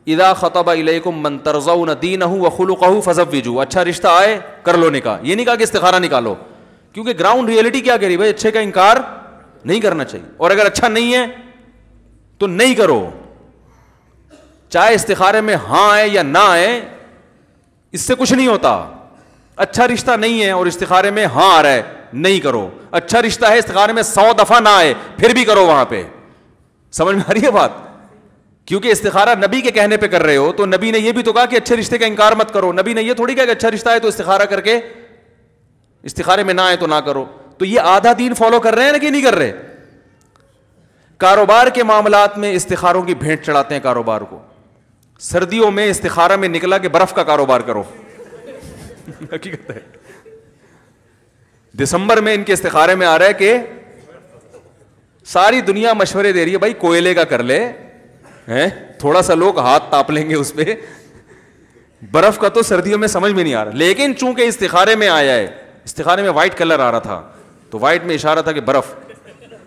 Speaker 1: اذا خطب الیکم من ترضون دینہ وخلقہ فزوجوا. اچھا رشتہ آئے کر لو نکاح. یہ نہیں کہا کہ استخارہ نکالو، کیونکہ گراؤنڈ ریئلٹی کیا کہہ رہی بھائی اچھے کا انکار نہیں کرنا چاہیے، اور اگر اچھا نہیں ہے تو نہیں کرو. چاہے استخارے میں ہاں آئے یا نہ آئے اس سے کچھ نہیں ہوتا. اچھا رشتہ نہیں ہے اور استخارے میں ہاں آ رہا ہے نہیں کرو. اچھا رشتہ ہے استخارے میں 100 دفعہ نہ آئے پھر بھی کرو. وہاں پہ سمجھ میں آ رہی ہے بات؟ کیونکہ استخارہ نبی کے کہنے پہ کر رہے ہو تو نبی نے یہ بھی تو کہا کہ اچھے رشتے کا انکار مت کرو. نبی نے یہ تھوڑی کہا کہ اچھا رشتہ ہے تو استخارہ کر کے استخارے میں نہ آئے تو نہ کرو. تو یہ آدھا دین فالو کر رہے ہیں نا کہ نہیں کر رہے؟ کاروبار کے معاملات میں استخاروں کی بھیٹ چڑھاتے ہیں کاروبار کو. سردیوں میں استخارہ میں نکلا کہ برف کا کاروبار کرو. حقیقت ہے. دسمبر میں ان کے استخارے میں آ رہا ہے کہ ساری دنیا مشورے دے رہی ہے بھائی کوئلے کا کر لے، تھوڑا سا لوگ ہاتھ تاپ لیں گے اس پہ. برف کا تو سردیوں میں سمجھ میں نہیں آ رہا. لیکن چونکہ استخارے میں آیا ہے، استخارے میں وائٹ کلر آ رہا تھا تو وائٹ میں اشارہ تھا کہ برف.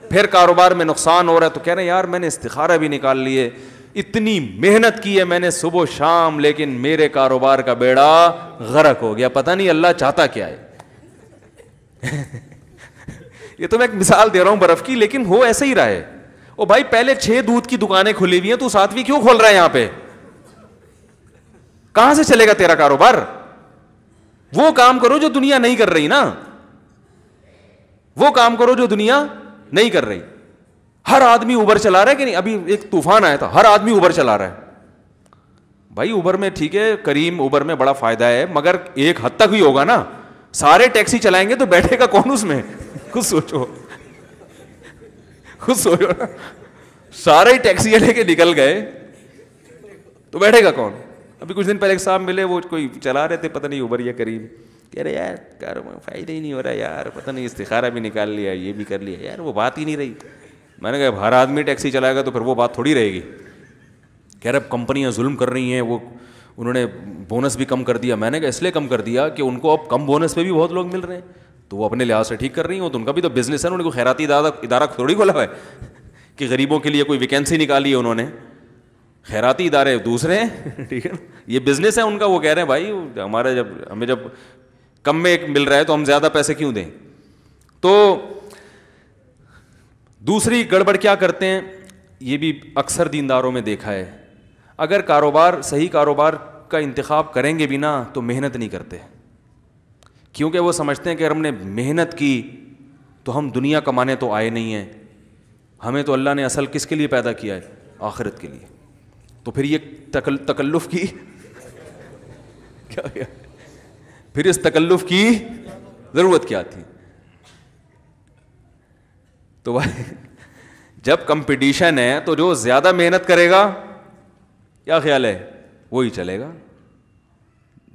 Speaker 1: پھر کاروبار میں نقصان ہو رہا ہے تو کہہ رہے ہیں یار میں نے استخارہ بھی نکال لیے، اتنی محنت کی ہے میں نے صبح و شام، لیکن میرے کاروبار کا بیڑا غرق ہو گیا. پتہ نہیں اللہ چاہتا کیا ہے. یہ تو میں ایک مثال دے رہا ہوں برف کی، لیکن ہو ایسا ہی رہا ہے. او بھائی پہلے 6 دودھ کی دکانیں کھلی ہوئی ہیں، تو 7ویں کیوں کھول رہا ہے یہاں پہ؟ کہاں سے چلے گا تیرا کاروبار؟ وہ کام کرو جو دنیا نہیں کر رہی نا، وہ کام کرو جو دنیا نہیں کر رہی. ہر آدمی اوبر چلا رہا ہے کہ نہیں؟ ابھی ایک طوفان آیا تھا، ہر آدمی اوبر چلا رہا ہے. بھائی اوبر میں ٹھیک ہے کریم، اوبر میں بڑا فائدہ ہے، مگر ایک حد تک ہی ہوگا نا. سارے ٹیکسی چلائیں گے تو بیٹھے گا کون اس میں؟ خود سوچو، خود سوچو نا. سارے ٹیکسی لے کے نکل گئے تو بیٹھے گا کون؟ ابھی کچھ دن پہلے ایک صاحب ملے، وہ کوئی چلا رہے تھے پتہ نہیں اوبر یا کریم، کہہ رہے یار کاروبار فائدہ ہی نہیں ہو رہا یار، پتہ نہیں استخارہ بھی نکال لیا یہ بھی کر لیا یار، وہ بات ہی نہیں رہی. میں نے کہا ہر آدمی ٹیکسی چلائے گا تو پھر وہ بات تھوڑی رہے گی. کہہ رہے اب کمپنیاں ظلم کر رہی ہیں، وہ انہوں نے بونس بھی کم کر دیا. میں نے کہا اس لیے کم کر دیا کہ ان کو اب کم بونس پہ بھی بہت لوگ مل رہے ہیں، تو وہ اپنے لحاظ سے ٹھیک کر رہی ہیں. تو ان کا بھی تو بزنس ہے، انہوں نے کوئی خیراتی ادارہ تھوڑی کھولا ہے کہ غریبوں کے لیے کوئی ویکینسی نکالی ہے انہوں نے. خیراتی ادارے دوسرے ہیں، ٹھیک ہے نا، یہ بزنس ہے ان کا. وہ کہہ رہے ہیں بھائی ہمارے ہمیں جب کم میں مل رہا ہے تو ہم زیادہ پیسے کیوں دیں. تو دوسری گڑبڑ کیا کرتے ہیں، یہ بھی اکثر دینداروں میں دیکھا ہے، اگر صحیح کاروبار کا انتخاب کریں گے بھی نا تو محنت نہیں کرتے، کیونکہ وہ سمجھتے ہیں کہ اگر ہم نے محنت کی تو ہم دنیا کمانے تو آئے نہیں ہیں، ہمیں تو اللہ نے اصل کس کے لیے پیدا کیا ہے؟ آخرت کے لیے. تو پھر یہ تکلف کی کیا، پھر اس تکلف کی ضرورت کیا تھی؟ تو جب کمپٹیشن ہے تو جو زیادہ محنت کرے گا، کیا خیال ہے، وہی چلے گا.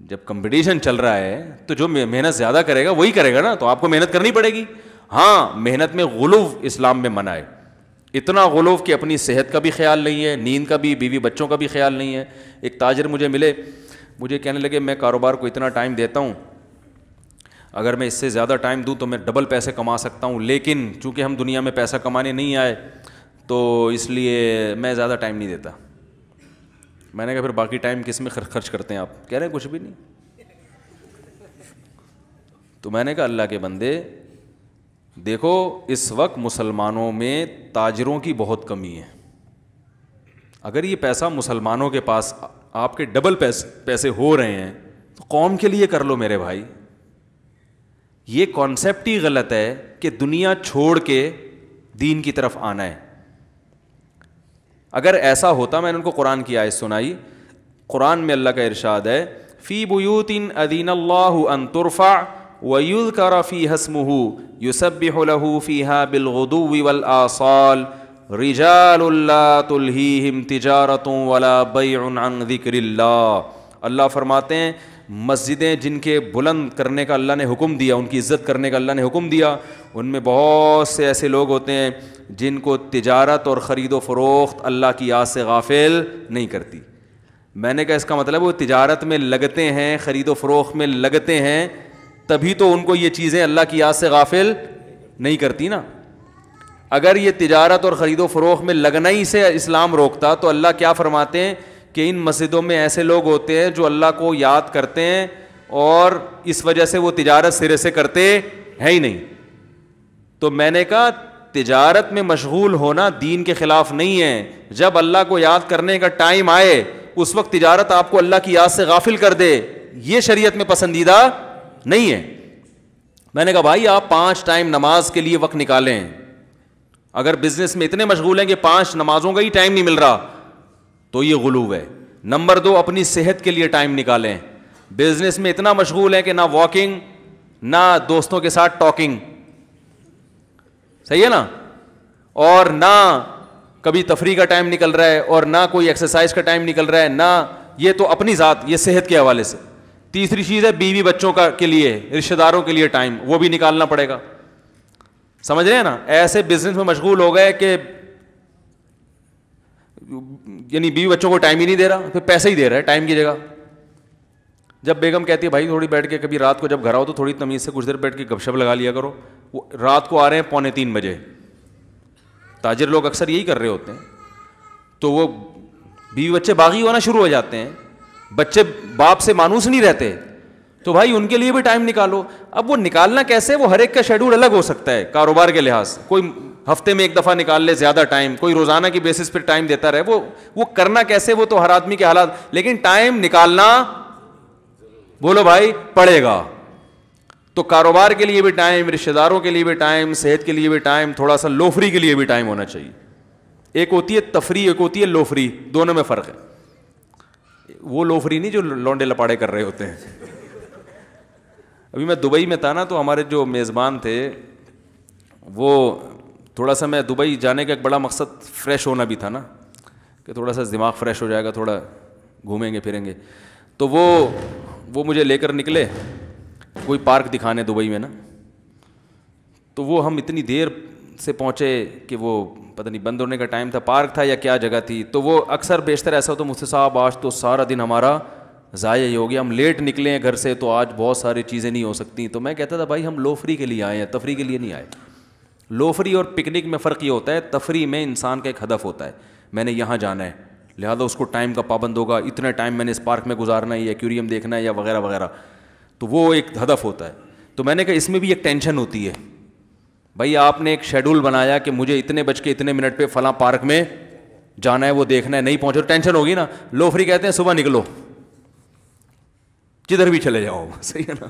Speaker 1: جب کمپٹیشن چل رہا ہے تو جو محنت زیادہ کرے گا وہی کرے گا نا, تو آپ کو محنت کرنی پڑے گی. ہاں محنت میں غلو اسلام میں منع ہے, اتنا غلو کہ اپنی صحت کا بھی خیال نہیں ہے, نیند کا بھی, بیوی بچوں کا بھی خیال نہیں ہے. ایک تاجر مجھے ملے, مجھے کہنے لگے میں کاروبار کو اتنا ٹائم دیتا ہوں, اگر میں اس سے زیادہ ٹائم دوں تو میں ڈبل پیسے کما سکتا ہوں, لیکن چونکہ ہم دنیا میں پیسہ کمانے نہیں آئے تو اس لیے میں زیادہ ٹائم نہیں دیتا. میں نے کہا پھر باقی ٹائم کس میں خرچ کرتے ہیں آپ؟ کہہ رہے ہیں کچھ بھی نہیں. تو میں نے کہا اللہ کے بندے دیکھو اس وقت مسلمانوں میں تاجروں کی بہت کمی ہے. اگر یہ پیسہ مسلمانوں کے پاس آپ کے ڈبل پیسے ہو رہے ہیں تو قوم کے لیے کر لو میرے بھائی. یہ کانسیپٹ ہی غلط ہے کہ دنیا چھوڑ کے دین کی طرف آنا ہے. اگر ایسا ہوتا, میں نے ان کو قرآن کی آیت سنائی, قرآن میں اللہ کا ارشاد ہے فی بیوت اذین اللہ ان ترفع ویذکر فیہا اسمہ یسبح لہ فیہا بالغدو والآصال رجال لا تلہیہم تجارت ولا بیع عن ذکر اللہ. اللہ فرماتے ہیں مسجدیں جن کے بلند کرنے کا اللہ نے حکم دیا, ان کی عزت کرنے کا اللہ نے حکم دیا, ان میں بہت سے ایسے لوگ ہوتے ہیں جن کو تجارت اور خرید و فروخت اللہ کی یاد سے غافل نہیں کرتی. میں نے کہا اس کا مطلب وہ تجارت میں لگتے ہیں, خرید و فروخت میں لگتے ہیں, تبھی تو ان کو یہ چیزیں اللہ کی یاد سے غافل نہیں کرتی نا. اگر یہ تجارت اور خرید و فروخت میں لگنا ہی سے اسلام روکتا تو اللہ کیا فرماتے ہیں کہ ان مسجدوں میں ایسے لوگ ہوتے ہیں جو اللہ کو یاد کرتے ہیں اور اس وجہ سے وہ تجارت سرے سے کرتے ہیں ہی نہیں. تو میں نے کہا تجارت میں مشغول ہونا دین کے خلاف نہیں ہے. جب اللہ کو یاد کرنے کا ٹائم آئے اس وقت تجارت آپ کو اللہ کی یاد سے غافل کر دے, یہ شریعت میں پسندیدہ نہیں ہے. میں نے کہا بھائی آپ 5 ٹائم نماز کے لیے وقت نکالیں. اگر بزنس میں اتنے مشغول ہیں کہ 5 نمازوں کا ہی ٹائم نہیں مل رہا تو یہ غلو ہے. نمبر 2 اپنی صحت کے لیے ٹائم نکالیں. بزنس میں اتنا مشغول ہے کہ نہ واکنگ نہ دوستوں کے ساتھ ٹاکنگ, صحیح ہے نا, اور نہ کبھی تفریح کا ٹائم نکل رہا ہے اور نہ کوئی ایکسرسائز کا ٹائم نکل رہا ہے, نہ یہ تو اپنی ذات, یہ صحت کے حوالے سے. تیسری چیز ہے بیوی بچوں کا کے لیے, رشتہ داروں کے لیے ٹائم, وہ بھی نکالنا پڑے گا. سمجھ رہے ہیں نا. ایسے بزنس میں مشغول ہو گئے کہ یعنی بیوی بچوں کو ٹائم ہی نہیں دے رہا, پھر پیسے ہی دے رہا ہے ٹائم کی جگہ. جب بیگم کہتی ہے بھائی تھوڑی بیٹھ کے, کبھی رات کو جب گھر آؤ تو تھوڑی تمیز سے کچھ دیر بیٹھ کے گپ شپ لگا لیا کرو. وہ رات کو آ رہے ہیں 2:45 بجے, تاجر لوگ اکثر یہی کر رہے ہوتے ہیں, تو وہ بیوی بچے باغی ہونا شروع ہو جاتے ہیں, بچے باپ سے مانوس نہیں رہتے, تو بھائی ان کے لیے بھی ٹائم نکالو. اب وہ نکالنا کیسے, وہ ہر ایک کا شیڈول الگ ہو سکتا ہے کاروبار کے لحاظ سے. کوئی ہفتے میں 1 دفعہ نکال لے زیادہ ٹائم, کوئی روزانہ کی بیسس پہ ٹائم دیتا رہے. وہ کرنا کیسے, وہ تو ہر آدمی کے حالات, لیکن ٹائم نکالنا بولو بھائی پڑے گا. تو کاروبار کے لیے بھی ٹائم, رشتہ داروں کے لیے بھی ٹائم, صحت کے لیے بھی ٹائم, تھوڑا سا لوفری کے لیے بھی ٹائم ہونا چاہیے. ایک ہوتی ہے تفریح, ایک ہوتی ہے لوفری, دونوں میں فرق ہے. وہ لوفری نہیں جو لونڈے لپاڑے کر رہے ہوتے ہیں. ابھی میں دبئی میں تھا نا, تو ہمارے جو میزبان تھے وہ تھوڑا سا, میں دبئی جانے کا ایک بڑا مقصد فریش ہونا بھی تھا نا, کہ تھوڑا سا دماغ فریش ہو جائے گا, تھوڑا گھومیں گے پھریں گے. تو وہ مجھے لے کر نکلے کوئی پارک دکھانے دبئی میں نا. تو وہ ہم اتنی دیر سے پہنچے کہ وہ پتہ نہیں بند ہونے کا ٹائم تھا, پارک تھا یا کیا جگہ تھی. تو وہ اکثر بیشتر ایسا ہوتا مجھ سے, صاحب آج تو سارا دن ہمارا ضائع ہی ہو گیا, ہم لیٹ نکلے ہیں گھر سے تو آج بہت ساری چیزیں نہیں ہو سکتی. تو میں کہتا تھا بھائی ہم لوفری کے لیے آئے ہیں, تفریح کے لیے نہیں آئے. لوفری اور پکنک میں فرق یہ ہوتا ہے, تفریح میں انسان کا ایک ہدف ہوتا ہے, میں نے یہاں جانا ہے لہذا اس کو ٹائم کا پابند ہوگا, اتنا ٹائم میں نے اس پارک میں گزارنا ہے, یا ایکویریم دیکھنا ہے, یا وغیرہ وغیرہ. تو وہ ایک ہدف ہوتا ہے. تو میں نے کہا اس میں بھی ایک ٹینشن ہوتی ہے. بھائی آپ نے ایک شیڈول بنایا کہ مجھے اتنے بج کے اتنے منٹ پہ فلاں پارک میں جانا ہے, وہ دیکھنا ہے, نہیں پہنچو ٹینشن ہوگی نا. لوفری کہتے ہیں صبح نکلو جدھر بھی چلے جاؤ, صحیح ہے نا,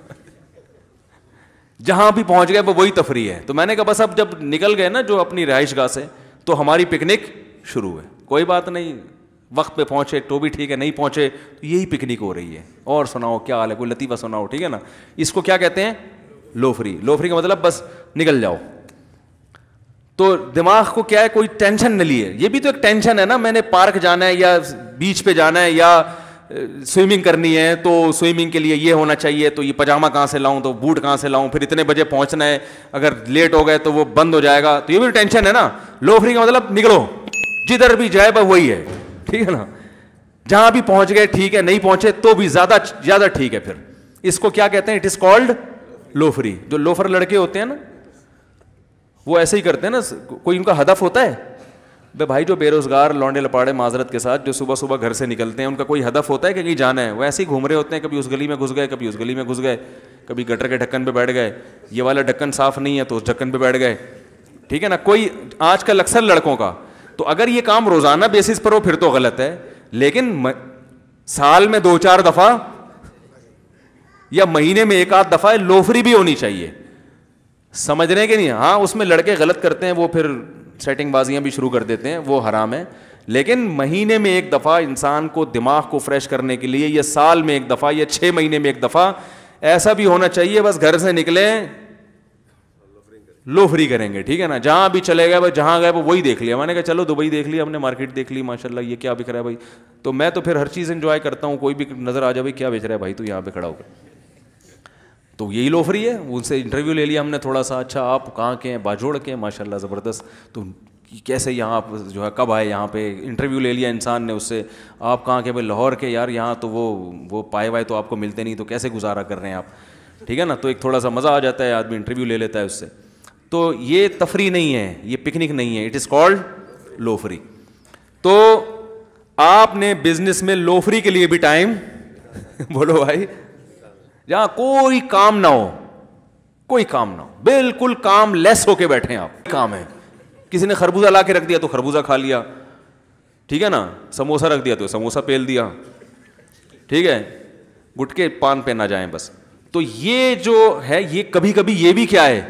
Speaker 1: جہاں بھی پہنچ گئے وہ وہی تفریح ہے. تو میں نے کہا بس اب جب نکل گئے نا جو اپنی رہائش گاہ سے, تو ہماری پکنک شروع ہے. کوئی بات نہیں, وقت پہ پہنچے تو بھی ٹھیک ہے, نہیں پہنچے تو یہی پکنک ہو رہی ہے. اور سناؤ کیا حال ہے, کوئی لطیفہ سناؤ, ٹھیک ہے نا. اس کو کیا کہتے ہیں, لوفری. لوفری کا مطلب بس نکل جاؤ. تو دماغ کو کیا ہے, کوئی ٹینشن نہ لیے. یہ بھی تو ایک ٹینشن ہے نا, میں نے پارک جانا ہے یا بیچ پہ جانا ہے یا سوئمنگ کرنی ہے, تو سوئمنگ کے لیے یہ ہونا چاہیے, تو یہ پاجامہ کہاں سے لاؤں, تو بوٹ کہاں سے لاؤں, پھر اتنے بجے پہنچنا ہے, اگر لیٹ ہو گئے تو وہ بند ہو جائے گا, تو یہ بھی ٹینشن ہے نا. لو فری کا مطلب نکلو, جدھر بھی جائے بس وہی ہے, ٹھیک ہے نا. جہاں بھی پہنچ گئے ٹھیک ہے, نہیں پہنچے تو بھی زیادہ ٹھیک ہے. پھر اس کو کیا کہتے ہیں, it is called love free. جو لوفر لڑکے ہوتے ہیں نا وہ ایسے ہی کرتے ہیں نا, کوئی ان کا ہدف ہوتا ہے بھائی. جو بے روزگار لونڈے لپاڑے معذرت کے ساتھ جو صبح صبح گھر سے نکلتے ہیں, ان کا کوئی ہدف ہوتا ہے کہ کہیں جانا ہے؟ وہ ایسے ہی گھوم رہے ہوتے ہیں, کبھی اس گلی میں گھس گئے, کبھی اس گلی میں گھس گئے, کبھی گٹر کے ڈھکن پہ بیٹھ گئے, یہ والا ڈھکن صاف نہیں ہے تو اس ڈھکن پہ بیٹھ گئے, ٹھیک ہے نا. کوئی آج کل اکثر لڑکوں کا, تو اگر یہ کام روزانہ بیسس پر ہو پھر تو غلط ہے, لیکن سال میں 2-4 دفعہ یا مہینے میں 1-8 دفعہ لوفری بھی ہونی چاہیے. سمجھ رہے ہیں کہ نہیں؟ ہاں اس میں لڑکے غلط کرتے ہیں, وہ پھر سیٹنگ بازیاں بھی شروع کر دیتے ہیں, وہ حرام ہے. لیکن مہینے میں 1 دفعہ انسان کو دماغ کو فریش کرنے کے لیے, یا سال میں 1 دفعہ یا 6 مہینے میں 1 دفعہ ایسا بھی ہونا چاہیے. بس گھر سے نکلیں لو فری کریں گے, ٹھیک ہے نا. جہاں بھی چلے گئے, جہاں گئے وہی دیکھ لیا. میں نے کہا چلو دبئی دیکھ لیا ہم نے, مارکیٹ دیکھ لی, ماشاء اللہ یہ کیا بک رہا ہے بھائی. تو میں تو پھر ہر چیز انجوائے کرتا ہوں, کوئی بھی نظر آ جائے بھائی کیا بیچ رہا ہے بھائی, تو یہاں پہ کھڑا ہو گیا, تو یہی لو فری ہے. ان سے انٹرویو لے لیا ہم نے تھوڑا سا, اچھا آپ کہاں کے ہیں, باجوڑ کے ہیں, ماشاء اللہ زبردست, تو کیسے یہاں آپ جو ہے کب آئے یہاں پہ. انٹرویو لے لیا انسان نے اس سے, آپ کہاں کے, بھائی لاہور کے. یار یہاں تو وہ پائے وائے تو آپ کو ملتے نہیں, تو کیسے گزارا کر رہے ہیں آپ, ٹھیک ہے نا. تو ایک تھوڑا سا مزہ آ جاتا ہے, آدمی انٹرویو لے لیتا ہے اس سے. تو یہ تفریح نہیں ہے, یہ پکنک نہیں ہے, it is called love free. تو آپ نے بزنس میں لو فری کے لیے بھی ٹائم بولو بھائی, جہاں کوئی کام نہ ہو, کوئی کام نہ ہو, بالکل کام لیس ہو کے بیٹھے ہیں آپ. کام ہے, کسی نے خربوزہ لا کے رکھ دیا تو خربوزہ کھا لیا, ٹھیک ہے نا. سموسہ رکھ دیا تو سموسہ پیل دیا, ٹھیک ہے. گٹکے پان پہ نہ جائیں بس. تو یہ جو ہے یہ کبھی کبھی یہ بھی کیا ہے,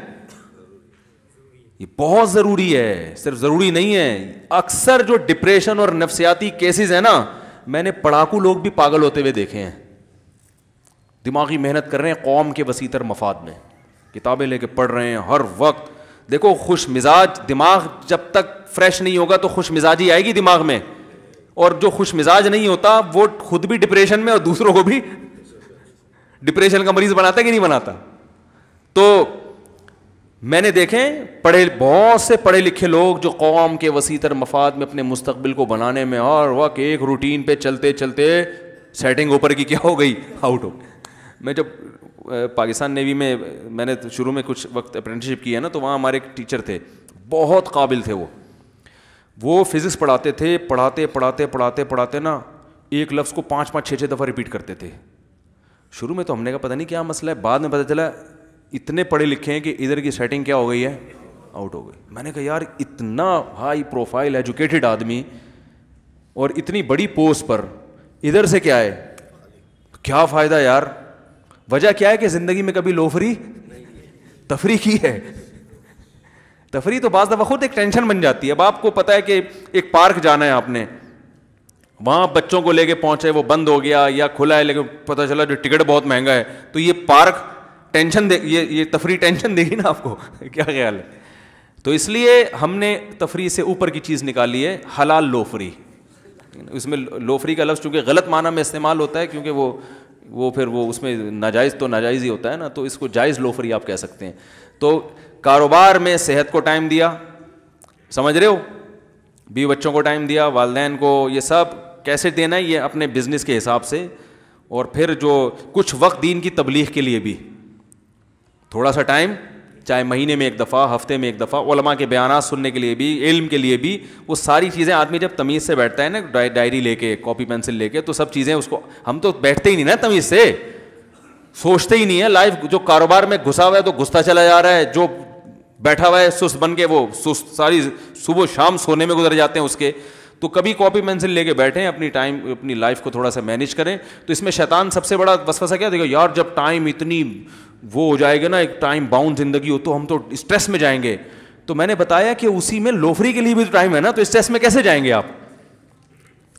Speaker 1: یہ بہت ضروری ہے, صرف ضروری نہیں ہے. اکثر جو ڈپریشن اور نفسیاتی کیسز ہیں نا, میں نے پڑھاکو لوگ بھی پاگل ہوتے ہوئے دیکھے ہیں. دماغی محنت کر رہے ہیں قوم کے وسیع تر مفاد میں, کتابیں لے کے پڑھ رہے ہیں ہر وقت. دیکھو خوش مزاج دماغ جب تک فریش نہیں ہوگا تو خوش مزاجی آئے گی دماغ میں, اور جو خوش مزاج نہیں ہوتا وہ خود بھی ڈپریشن میں اور دوسروں کو بھی ڈپریشن کا مریض بناتا ہے کہ نہیں بناتا. تو میں نے دیکھے بہت سے پڑھے لکھے لوگ جو قوم کے وسیع تر مفاد میں اپنے مستقبل کو بنانے میں ہر وقت ایک روٹین پہ چلتے چلتے سیٹنگ اوپر کی کیا ہو گئی, آؤٹ ہو. میں جب پاکستان نیوی میں نے شروع میں کچھ وقت اپرینٹسشپ کی ہے نا, تو وہاں ہمارے ایک ٹیچر تھے, بہت قابل تھے. وہ فزکس پڑھاتے تھے, پڑھاتے نا ایک لفظ کو 5-5-6 دفعہ ریپیٹ کرتے تھے. شروع میں تو ہم نے کہا پتہ نہیں کیا مسئلہ ہے, بعد میں پتہ چلا اتنے پڑھے لکھے ہیں کہ ادھر کی سیٹنگ کیا ہو گئی ہے, آؤٹ ہو گئی. میں نے کہا یار اتنا ہائی پروفائل ایجوکیٹڈ آدمی اور اتنی بڑی پوسٹ پر, ادھر سے کیا ہے, کیا فائدہ یار. وجہ کیا ہے کہ زندگی میں کبھی لو فری تفریح کی ہے. تفریح تو بعض دفعہ خود ایک ٹینشن بن جاتی ہے. اب آپ کو پتہ ہے کہ ایک پارک جانا ہے آپ نے, وہاں بچوں کو لے کے پہنچے, وہ بند ہو گیا یا کھلا ہے لیکن پتہ چلا جو ٹکٹ بہت مہنگا ہے, تو یہ پارک ٹینشن دے, یہ تفریح ٹینشن دے گی نا آپ کو, کیا خیال ہے. تو اس لیے ہم نے تفریح سے اوپر کی چیز نکالی ہے, حلال لو فری. اس میں لو فری کا لفظ چونکہ غلط معنی میں استعمال ہوتا ہے, کیونکہ وہ پھر وہ اس میں ناجائز تو ناجائز ہی ہوتا ہے نا, تو اس کو جائز لو فری آپ کہہ سکتے ہیں. تو کاروبار میں صحت کو ٹائم دیا, سمجھ رہے ہو, بیوی بچوں کو ٹائم دیا, والدین کو, یہ سب کیسے دینا ہے یہ اپنے بزنس کے حساب سے. اور پھر جو کچھ وقت دین کی تبلیغ کے لیے بھی تھوڑا سا ٹائم, چاہے مہینے میں 1 دفعہ, ہفتے میں 1 دفعہ, علماء کے بیانات سننے کے لیے بھی, علم کے لیے بھی. وہ ساری چیزیں آدمی جب تمیز سے بیٹھتا ہے نا, ڈائری لے کے, کاپی پینسل لے کے, تو سب چیزیں اس کو, ہم تو بیٹھتے ہی نہیں نا تمیز سے, سوچتے ہی نہیں ہے. لائف جو کاروبار میں گھسا ہوا ہے تو گھستا چلا جا رہا ہے, جو بیٹھا ہوا ہے سست بن کے, وہ سست ساری صبح شام سونے میں گزر جاتے ہیں اس کے. تو کبھی کاپی پینسل لے کے بیٹھیں, اپنی ٹائم اپنی لائف کو تھوڑا سا مینیج کریں. تو اس میں شیطان سب سے بڑا وسوسہ کیا دیکھو, یار جب ٹائم اتنی وہ ہو جائے گا نا, ایک ٹائم باؤنڈ زندگی ہو, تو ہم تو اسٹریس میں جائیں گے. تو میں نے بتایا کہ اسی میں لو فری کے لیے بھی ٹائم ہے نا, تو اسٹریس میں کیسے جائیں گے آپ,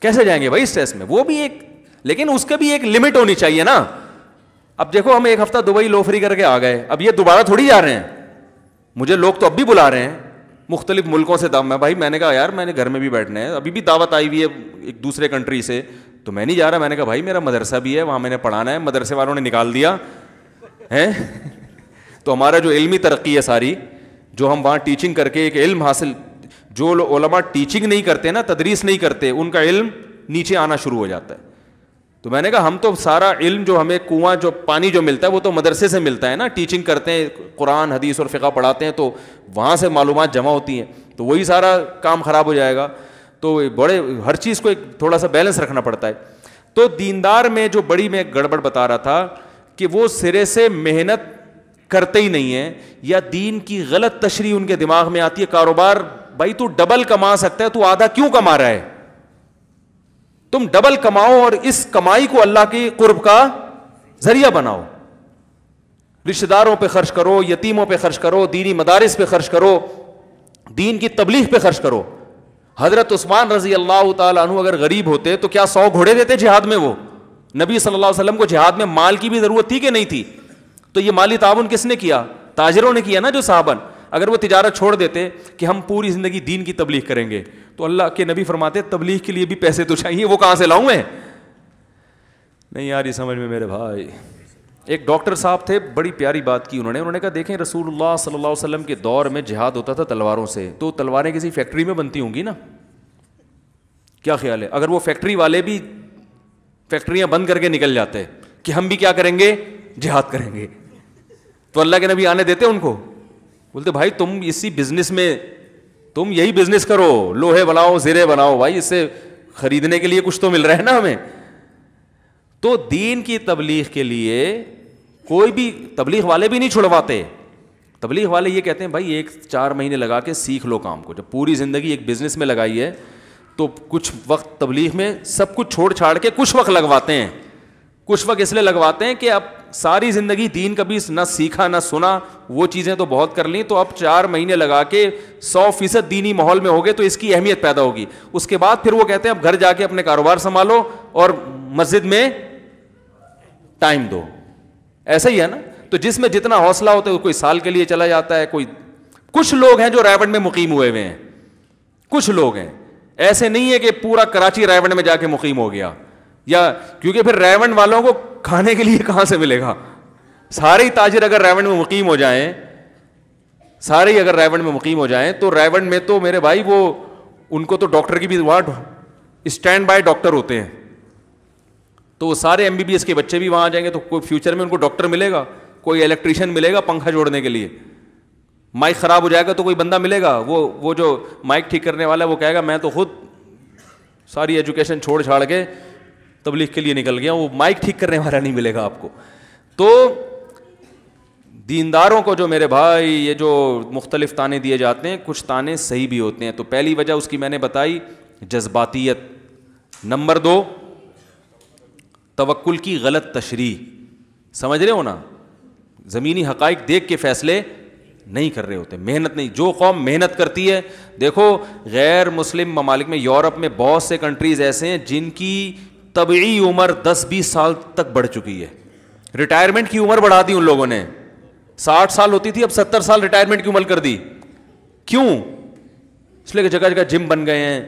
Speaker 1: کیسے جائیں گے بھائی اسٹریس میں. وہ بھی ایک, لیکن اس کا بھی ایک لمٹ ہونی چاہیے نا. اب دیکھو ہم 1 ہفتہ دبئی لو فری کر کے آ گئے, اب یہ دوبارہ تھوڑی جا رہے ہیں, مجھے لوگ تو اب بھی بلا رہے ہیں, مختلف ملکوں سے میں بھائی میں نے کہا یار میں نے گھر میں بھی بیٹھنا ہے, ابھی بھی دعوت آئی ہوئی ہے ایک دوسرے کنٹری سے, تو میں نہیں جا رہا. میں نے کہا بھائی میرا مدرسہ بھی ہے, وہاں میں نے پڑھانا ہے, مدرسے والوں نے نکال دیا ہے. تو ہمارا جو علمی ترقی ہے ساری, جو ہم وہاں ٹیچنگ کر کے ایک علم حاصل, جو علماء ٹیچنگ نہیں کرتے نا, تدریس نہیں کرتے, ان کا علم نیچے آنا شروع ہو جاتا ہے. تو میں نے کہا ہم تو سارا علم جو ہمیں کنواں جو پانی جو ملتا ہے وہ تو مدرسے سے ملتا ہے نا, ٹیچنگ کرتے ہیں, قرآن حدیث اور فقہ پڑھاتے ہیں, تو وہاں سے معلومات جمع ہوتی ہیں, تو وہی سارا کام خراب ہو جائے گا. تو بڑے ہر چیز کو ایک تھوڑا سا بیلنس رکھنا پڑتا ہے. تو دیندار میں جو بڑی میں گڑبڑ بتا رہا تھا کہ وہ سرے سے محنت کرتے ہی نہیں ہیں, یا دین کی غلط تشریح ان کے دماغ میں آتی ہے. کاروبار بھائی تو ڈبل کما سکتا ہے, تو آدھا کیوں کما رہا ہے؟ تم ڈبل کماؤ اور اس کمائی کو اللہ کی قرب کا ذریعہ بناؤ. رشتہ داروں پہ خرچ کرو, یتیموں پہ خرچ کرو, دینی مدارس پہ خرچ کرو, دین کی تبلیغ پہ خرچ کرو. حضرت عثمان رضی اللہ تعالیٰ عنہ اگر غریب ہوتے تو کیا 100 گھوڑے دیتے جہاد میں؟ وہ نبی صلی اللہ علیہ وسلم کو جہاد میں مال کی بھی ضرورت تھی کہ نہیں تھی؟ تو یہ مالی تعاون کس نے کیا؟ تاجروں نے کیا نا, جو صحابہ. اگر وہ تجارت چھوڑ دیتے کہ ہم پوری زندگی دین کی تبلیغ کریں گے, تو اللہ کے نبی فرماتے تبلیغ کے لیے بھی پیسے تو چاہیے, وہ کہاں سے لاؤں میں؟ نہیں یار یہ سمجھ میں میرے بھائی. ایک ڈاکٹر صاحب تھے, بڑی پیاری بات کی انہوں نے کہا دیکھیں رسول اللہ صلی اللہ علیہ وسلم کے دور میں جہاد ہوتا تھا تلواروں سے, تو تلواریں کسی فیکٹری میں بنتی ہوں گی نا, کیا خیال ہے اگر وہ فیکٹری والے بھی فیکٹریاں بند کر کے نکل جاتے کہ ہم بھی کیا کریں گے, جہاد کریں گے, تو اللہ کے نبی آنے دیتے ان کو؟ بولتے بھائی تم اسی بزنس میں, تم یہی بزنس کرو, لوہے بناؤ, زرے بناؤ, بھائی اس سے خریدنے کے لیے کچھ تو مل رہا ہے نا ہمیں. تو دین کی تبلیغ کے لیے کوئی بھی, تبلیغ والے بھی نہیں چھڑواتے. تبلیغ والے یہ کہتے ہیں بھائی 1-4 مہینے لگا کے سیکھ لو کام کو. جب پوری زندگی ایک بزنس میں لگائی ہے تو کچھ وقت تبلیغ میں سب کچھ چھوڑ چھاڑ کے کچھ وقت لگواتے ہیں. کچھ وقت اس لیے لگواتے ہیں کہ اب ساری زندگی دین کبھی نہ سیکھا نہ سنا, وہ چیزیں تو بہت کر لیں, تو اب 4 مہینے لگا کے 100% دینی ماحول میں ہوگے تو اس کی اہمیت پیدا ہوگی. اس کے بعد پھر وہ کہتے ہیں اب گھر جا کے اپنے کاروبار سنبھالو اور مسجد میں ٹائم دو. ایسا ہی ہے نا. تو جس میں جتنا حوصلہ ہوتا ہے کوئی سال کے لیے چلا جاتا ہے, کوئی کچھ لوگ ہیں جو رائے میں مقیم ہوئے ہوئے ہیں, کچھ لوگ ہیں, ایسے نہیں ہے کہ پورا کراچی رائے میں جا کے مقیم ہو گیا, یا کیونکہ پھر ریونڈ والوں کو کھانے کے لیے کہاں سے ملے گا؟ سارے ہی تاجر اگر ریونڈ میں مقیم ہو جائیں, سارے ہی اگر ریونڈ میں مقیم ہو جائیں, تو ریونڈ میں تو میرے بھائی وہ ان کو تو ڈاکٹر کی بھی وہاں اسٹینڈ بائی ڈاکٹر ہوتے ہیں, تو وہ سارے MBBS کے بچے بھی وہاں آ جائیں گے, تو کوئی فیوچر میں ان کو ڈاکٹر ملے گا, کوئی الیکٹریشین ملے گا پنکھا جوڑنے کے لیے, مائک خراب ہو جائے گا تو کوئی بندہ ملے گا, وہ جو مائک ٹھیک کرنے والا ہے وہ کہے گا میں تو خود ساری ایجوکیشن چھوڑ چھاڑ کے تبلیغ کے لیے نکل گیا, وہ مائک ٹھیک کرنے والا نہیں ملے گا آپ کو. تو دینداروں کو جو میرے بھائی یہ جو مختلف تانے دیے جاتے ہیں, کچھ تانے صحیح بھی ہوتے ہیں. تو پہلی وجہ اس کی میں نے بتائی جذباتیت. نمبر 2 توکل کی غلط تشریح. سمجھ رہے ہو نا, زمینی حقائق دیکھ کے فیصلے نہیں کر رہے ہوتے, محنت نہیں. جو قوم محنت کرتی ہے, دیکھو غیر مسلم ممالک میں, یورپ میں بہت سے کنٹریز ایسے ہیں جن کی طبعی عمر 10-20 سال تک بڑھ چکی ہے. ریٹائرمنٹ کی عمر بڑھا دی ان لوگوں نے, 60 سال ہوتی تھی اب 70 سال ریٹائرمنٹ کی عمر کر دی. کیوں؟ اس لیے کہ جگہ جگہ جم بن گئے ہیں,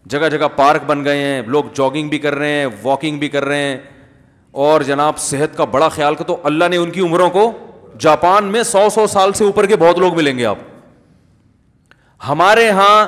Speaker 1: جگہ جگہ پارک بن گئے ہیں, لوگ جاگنگ بھی کر رہے ہیں, واکنگ بھی کر رہے ہیں, اور جناب صحت کا بڑا خیال کر. تو اللہ نے ان کی عمروں کو, جاپان میں 100 سال سے اوپر کے بہت لوگ ملیں گے آپ. ہمارے ہاں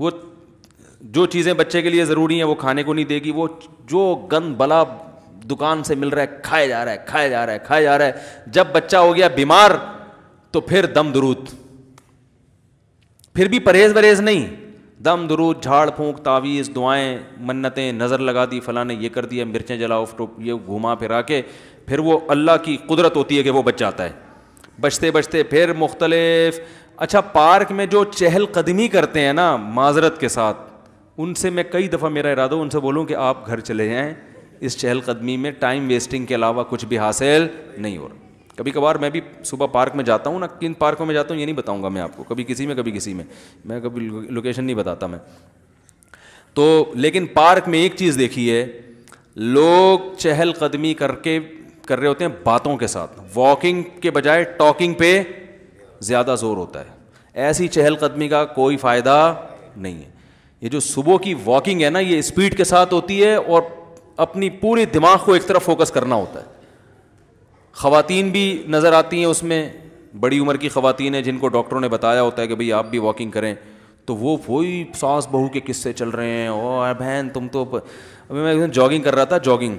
Speaker 1: وہ جو چیزیں بچے کے لیے ضروری ہیں وہ کھانے کو نہیں دے گی, وہ جو گند بلا دکان سے مل رہا ہے کھائے جا رہا ہے, کھائے جا رہا ہے, کھائے جا رہا ہے. جب بچہ ہو گیا بیمار تو پھر دم درود, پھر بھی پرہیز وریز نہیں, دم درود, جھاڑ پھونک, تعویذ, دعائیں, منتیں, نظر لگا دی, فلاں نے یہ کر دیا, مرچیں جلاؤ, یہ گھما پھرا کے پھر وہ اللہ کی قدرت ہوتی ہے کہ وہ بچ جاتا ہے. بچتے بچتے پھر مختلف. اچھا پارک میں جو چہل قدمی کرتے ہیں نا معذرت کے ساتھ, ان سے میں کئی دفعہ میرا ارادہ ان سے بولوں کہ آپ گھر چلے جائیں, اس چہل قدمی میں ٹائم ویسٹنگ کے علاوہ کچھ بھی حاصل نہیں ہو رہا. کبھی کبھار میں بھی صبح پارک میں جاتا ہوں نا, کن پارکوں میں جاتا ہوں یہ نہیں بتاؤں گا میں آپ کو, کبھی کسی میں کبھی کسی میں کبھی لوکیشن نہیں بتاتا میں. تو لیکن پارک میں ایک چیز دیکھی ہے, لوگ چہل قدمی کر کے کر رہے ہوتے ہیں باتوں کے ساتھ, واکنگ کے بجائے ٹاکنگ پہ زیادہ زور ہوتا ہے. ایسی چہل قدمی کا کوئی فائدہ نہیں ہے. یہ جو صبح کی واکنگ ہے نا, یہ اسپیڈ کے ساتھ ہوتی ہے اور اپنی پوری دماغ کو ایک طرف فوکس کرنا ہوتا ہے. خواتین بھی نظر آتی ہیں اس میں, بڑی عمر کی خواتین ہیں جن کو ڈاکٹروں نے بتایا ہوتا ہے کہ بھئی آپ بھی واکنگ کریں, تو وہ وہی ساس بہو کے قصے چل رہے ہیں, او بہن تم تو. ابھی میں جاگنگ کر رہا تھا, جاگنگ,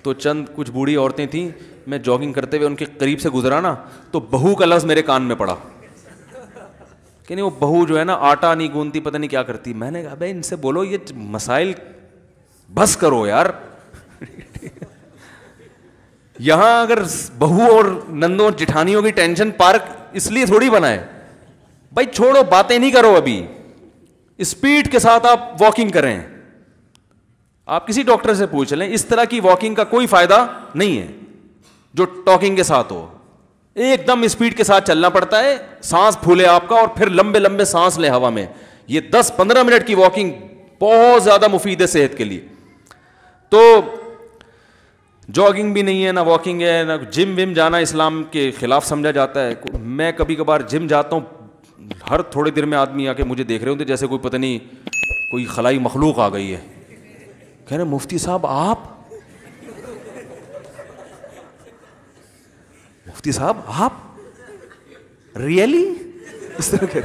Speaker 1: تو چند کچھ بوڑھی عورتیں تھیں, میں جاگنگ کرتے ہوئے ان کے قریب سے گزرا نا, تو بہو کا لفظ میرے کان میں پڑا کہ نہیں وہ بہو جو ہے نا آٹا نہیں گوندتی, پتہ نہیں کیا کرتی. میں نے کہا بھائی ان سے بولو یہ مسائل بس کرو یار. یہاں اگر بہو اور نندوں جٹھانیوں کی ٹینشن پارک اس لیے تھوڑی بنا ہے بھائی, چھوڑو باتیں نہیں کرو, ابھی اسپیڈ کے ساتھ آپ واکنگ کریں. آپ کسی ڈاکٹر سے پوچھ لیں, اس طرح کی واکنگ کا کوئی فائدہ نہیں ہے جو ٹاکنگ کے ساتھ ہو. ایک دم اسپیڈ کے ساتھ چلنا پڑتا ہے, سانس پھولے آپ کا اور پھر لمبے لمبے سانس لیں ہوا میں. یہ 10-15 منٹ کی واکنگ بہت زیادہ مفید ہے صحت کے لیے. تو جاگنگ بھی نہیں ہے, نہ واکنگ ہے, نہ جم وم جانا اسلام کے خلاف سمجھا جاتا ہے. میں کبھی کبھار جم جاتا ہوں, ہر تھوڑی دیر میں آدمی آ کے مجھے دیکھ رہے ہوتے جیسے کوئی پتہ نہیں کوئی خلائی مخلوق آ گئی ہے. کہہ رہے مفتی صاحب آپ, مفتی صاحب آپ ریئلی اس طرح کہ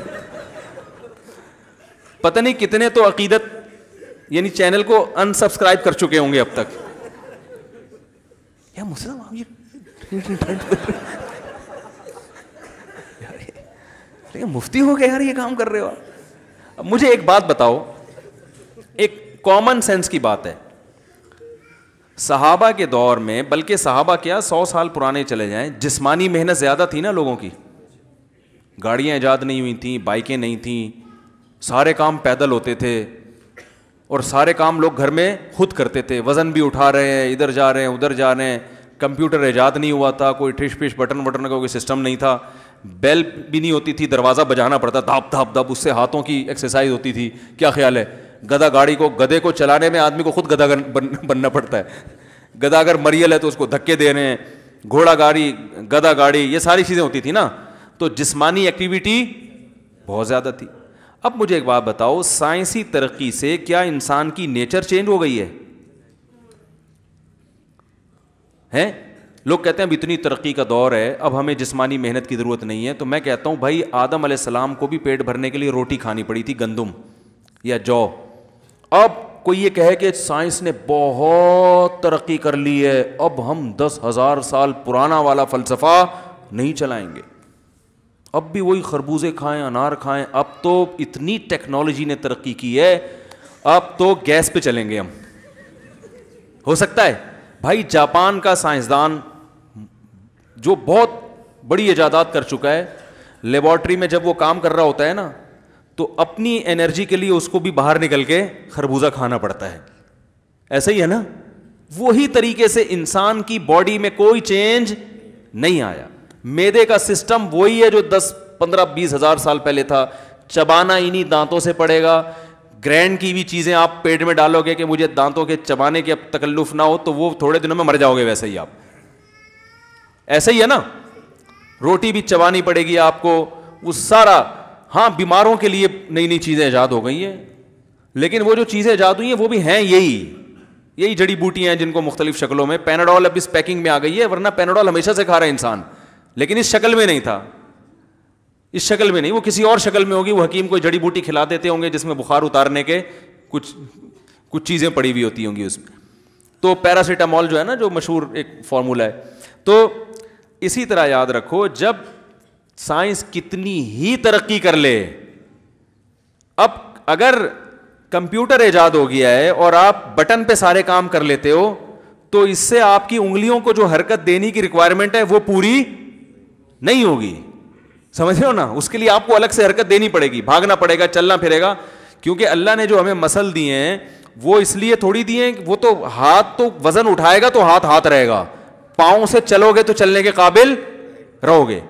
Speaker 1: پتہ نہیں کتنے تو عقیدت یعنی چینل کو انسبسکرائب کر چکے ہوں گے اب تک. یا مفتی صاحب آپ یہ مفتی ہو گئے یار, یہ کام کر رہے ہو. اب مجھے ایک بات بتاؤ, ایک کامن سینس کی بات ہے. صحابہ کے دور میں, بلکہ صحابہ کیا 100 سال پرانے چلے جائیں, جسمانی محنت زیادہ تھی نا لوگوں کی. گاڑیاں ایجاد نہیں ہوئی تھیں, بائکیں نہیں تھیں, سارے کام پیدل ہوتے تھے اور سارے کام لوگ گھر میں خود کرتے تھے. وزن بھی اٹھا رہے ہیں, ادھر جا رہے ہیں ادھر جا رہے ہیں. کمپیوٹر ایجاد نہیں ہوا تھا, کوئی ٹھش پش بٹن کا کوئی سسٹم نہیں تھا. بیل بھی نہیں ہوتی تھی, دروازہ بجانا پڑتا, دھاپ دھاپ دھاپ, اس سے ہاتھوں کی ایکسرسائز ہوتی تھی. کیا خیال ہے, گدھا گاڑی کو, گدھے کو چلانے میں آدمی کو خود گدھا بننا پڑتا ہے. گدھا اگر مریل ہے تو اس کو دھکے دے رہے ہیں, گھوڑا گاڑی, گدھا گاڑی, یہ ساری چیزیں ہوتی تھی نا. تو جسمانی ایکٹیویٹی بہت زیادہ تھی. اب مجھے ایک بات بتاؤ, سائنسی ترقی سے کیا انسان کی نیچر چینج ہو گئی ہے؟ لوگ کہتے ہیں اب اتنی ترقی کا دور ہے, اب ہمیں جسمانی محنت کی ضرورت نہیں ہے. تو میں کہتا ہوں بھائی آدم علیہ السلام کو بھی پیٹ بھرنے کے لیے روٹی کھانی پڑی تھی, گندم یا جو. اب کوئی یہ کہے کہ سائنس نے بہت ترقی کر لی ہے, اب ہم 10,000 سال پرانا والا فلسفہ نہیں چلائیں گے, اب بھی وہی خربوزے کھائیں, انار کھائیں. اب تو اتنی ٹیکنالوجی نے ترقی کی ہے, اب تو گیس پہ چلیں گے ہم. ہو سکتا ہے بھائی جاپان کا سائنسدان جو بہت بڑی ایجادات کر چکا ہے, لیبارٹری میں جب وہ کام کر رہا ہوتا ہے نا, تو اپنی انرجی کے لیے اس کو بھی باہر نکل کے خربوزہ کھانا پڑتا ہے. ایسا ہی ہے نا. وہی طریقے سے انسان کی باڈی میں کوئی چینج نہیں آیا. میدے کا سسٹم وہی ہے جو 10, 15, 20 ہزار سال پہلے تھا. چبانا انہی دانتوں سے پڑے گا. گرینڈ کی بھی چیزیں آپ پیٹ میں ڈالو گے کہ مجھے دانتوں کے چبانے کے اب تکلف نہ ہو, تو وہ تھوڑے دنوں میں مر جاؤ گے. ویسے ہی آپ, ایسا ہی ہے نا. روٹی بھی چبانی پڑے گی آپ کو, وہ سارا. ہاں بیماروں کے لیے نئی نئی چیزیں ایجاد ہو گئی ہیں, لیکن وہ جو چیزیں ایجاد ہوئی ہیں وہ بھی ہیں یہی جڑی بوٹیاں ہیں جن کو مختلف شکلوں میں. پیناڈول اب اس پیکنگ میں آ گئی ہے, ورنہ پیناڈول ہمیشہ سے کھا رہا ہے انسان, لیکن اس شکل میں نہیں تھا. اس شکل میں نہیں, وہ کسی اور شکل میں ہوگی. وہ حکیم کوئی جڑی بوٹی کھلا دیتے ہوں گے جس میں بخار اتارنے کے کچھ چیزیں پڑی ہوئی ہوتی ہوں گی اس میں. تو پیراسیٹامول جو ہے نا, جو مشہور ایک فارمولا ہے. تو اسی طرح یاد رکھو, جب سائنس کتنی ہی ترقی کر لے, اب اگر کمپیوٹر ایجاد ہو گیا ہے اور آپ بٹن پہ سارے کام کر لیتے ہو, تو اس سے آپ کی انگلیوں کو جو حرکت دینے کی ریکوائرمنٹ ہے وہ پوری نہیں ہوگی. سمجھ رہے ہو نا. اس کے لیے آپ کو الگ سے حرکت دینی پڑے گی, بھاگنا پڑے گا, چلنا پھرے گا. کیونکہ اللہ نے جو ہمیں مسل دیے ہیں وہ اس لیے تھوڑی دیے ہیں, وہ تو ہاتھ تو وزن اٹھائے گا تو ہاتھ رہے گا, پاؤں سے چلو گے تو چلنے کے قابل رہو گے.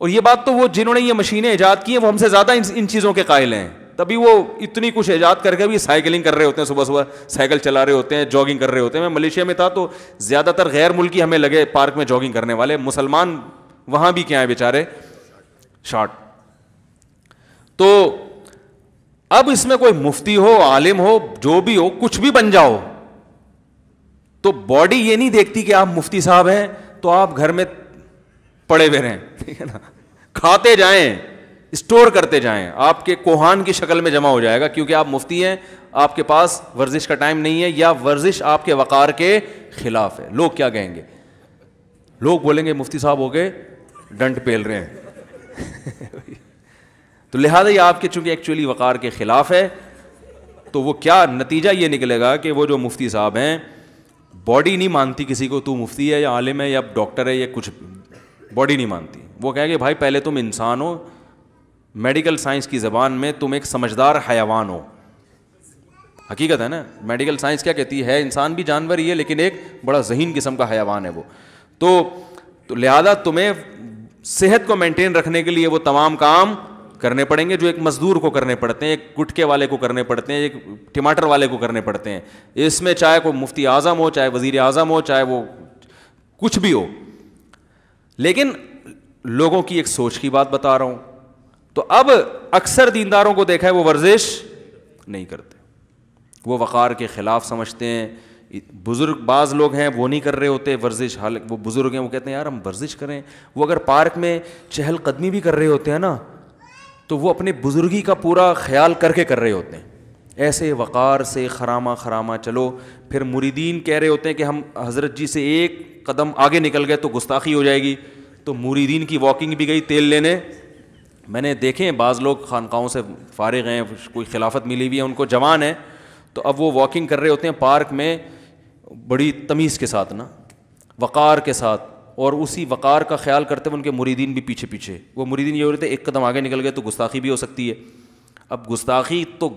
Speaker 1: اور یہ بات تو وہ جنہوں نے یہ مشینیں ایجاد کی ہیں وہ ہم سے زیادہ ان چیزوں کے قائل ہیں. تبھی وہ اتنی کچھ ایجاد کر کے بھی سائیکلنگ کر رہے ہوتے ہیں, صبح صبح سائیکل چلا رہے ہوتے ہیں, جاگنگ کر رہے ہوتے ہیں. میں ملیشیا میں تھا تو زیادہ تر غیر ملکی ہمیں لگے پارک میں جاگنگ کرنے والے, مسلمان وہاں بھی کیا ہیں بیچارے, شارٹ. تو اب اس میں کوئی مفتی ہو, عالم ہو, جو بھی ہو, کچھ بھی بن جاؤ, تو باڈی یہ نہیں دیکھتی کہ آپ مفتی صاحب ہیں تو آپ گھر میں پڑے ہوئے رہیں, ٹھیک ہے نا, کھاتے جائیں, اسٹور کرتے جائیں, آپ کے کوہان کی شکل میں جمع ہو جائے گا, کیونکہ آپ مفتی ہیں, آپ کے پاس ورزش کا ٹائم نہیں ہے, یا ورزش آپ کے وقار کے خلاف ہے. لوگ کیا کہیں گے؟ لوگ بولیں گے مفتی صاحب ہو گئے ڈنڈ پیل رہے ہیں. تو لہٰذا یہ آپ کے چونکہ ایکچولی وقار کے خلاف ہے, تو وہ کیا نتیجہ یہ نکلے گا کہ وہ جو مفتی صاحب ہیں, باڈی نہیں مانتی کسی کو تو مفتی ہے یا عالم ہے یا ڈاکٹر ہے یا کچھ, باڈی نہیں مانتی. وہ کہیں گے بھائی پہلے تم انسان ہو, میڈیکل سائنس کی زبان میں تم ایک سمجھدار حیوان ہو. حقیقت ہے نا, میڈیکل سائنس کیا کہتی ہے, انسان بھی جانور ہی ہے لیکن ایک بڑا ذہین قسم کا حیوان ہے وہ. تو لہذا تمہیں صحت کو مینٹین رکھنے کے لیے وہ تمام کام کرنے پڑیں گے جو ایک مزدور کو کرنے پڑتے ہیں, ایک گٹکے والے کو کرنے پڑتے ہیں, ایک ٹماٹر والے کو کرنے پڑتے ہیں. اس میں چاہے کوئی مفتی اعظم ہو, چاہے وزیر اعظم ہو, چاہے وہ کچھ بھی ہو. لیکن لوگوں کی ایک سوچ کی بات بتا رہا ہوں. تو اب اکثر دینداروں کو دیکھا ہے وہ ورزش نہیں کرتے, وہ وقار کے خلاف سمجھتے ہیں. بزرگ بعض لوگ ہیں وہ نہیں کر رہے ہوتے ورزش, حالانکہ وہ بزرگ ہیں, وہ کہتے ہیں یار ہم ورزش کریں. وہ اگر پارک میں چہل قدمی بھی کر رہے ہوتے ہیں نا, تو وہ اپنے بزرگی کا پورا خیال کر کے کر رہے ہوتے ہیں, ایسے وقار سے خرامہ چلو. پھر مریدین کہہ رہے ہوتے ہیں کہ ہم حضرت جی سے ایک قدم آگے نکل گئے تو گستاخی ہو جائے گی, تو مریدین کی واکنگ بھی گئی تیل لینے. میں نے دیکھے ہیں بعض لوگ خانقاہوں سے فارغ ہیں, کوئی خلافت ملی ہوئی ہے ان کو, جوان ہیں, تو اب وہ واکنگ کر رہے ہوتے ہیں پارک میں بڑی تمیز کے ساتھ نا, وقار کے ساتھ, اور اسی وقار کا خیال کرتے ہوئے ان کے مریدین بھی پیچھے پیچھے. وہ مریدین یہ ہو رہے تھے ایک قدم آگے نکل گئے تو گستاخی بھی ہو سکتی ہے. اب گستاخی تو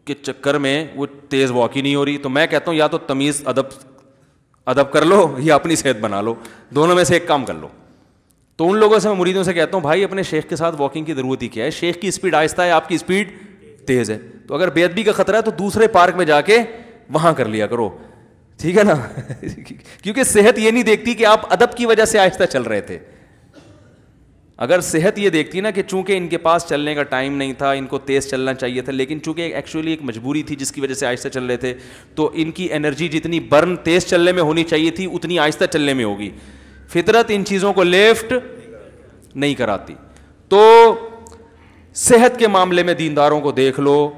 Speaker 1: کے چکر میں وہ تیز واکی نہیں ہو رہی. تو میں کہتا ہوں یا تو تمیز ادب کر لو یا اپنی صحت بنا لو, دونوں میں سے ایک کام کر لو. تو ان لوگوں سے میں مریدوں سے کہتا ہوں بھائی اپنے شیخ کے ساتھ واکنگ کی ضرورت ہی کیا ہے, شیخ کی اسپیڈ آہستہ ہے, آپ کی اسپیڈ تیز ہے. تو اگر بے ادبی کا خطرہ ہے تو دوسرے پارک میں جا کے وہاں کر لیا کرو, ٹھیک ہے نا. کیونکہ صحت یہ نہیں دیکھتی کہ آپ ادب کی وجہ سے آہستہ چل رہے تھے. اگر صحت یہ دیکھتی نا کہ چونکہ ان کے پاس چلنے کا ٹائم نہیں تھا, ان کو تیز چلنا چاہیے تھا, لیکن چونکہ ایکچولی ایک مجبوری تھی جس کی وجہ سے آہستہ چل رہے تھے, تو ان کی انرجی جتنی برن تیز چلنے میں ہونی چاہیے تھی اتنی آہستہ چلنے میں ہوگی. فطرت ان چیزوں کو لیفٹ نہیں کراتی. تو صحت کے معاملے میں دینداروں کو دیکھ لو,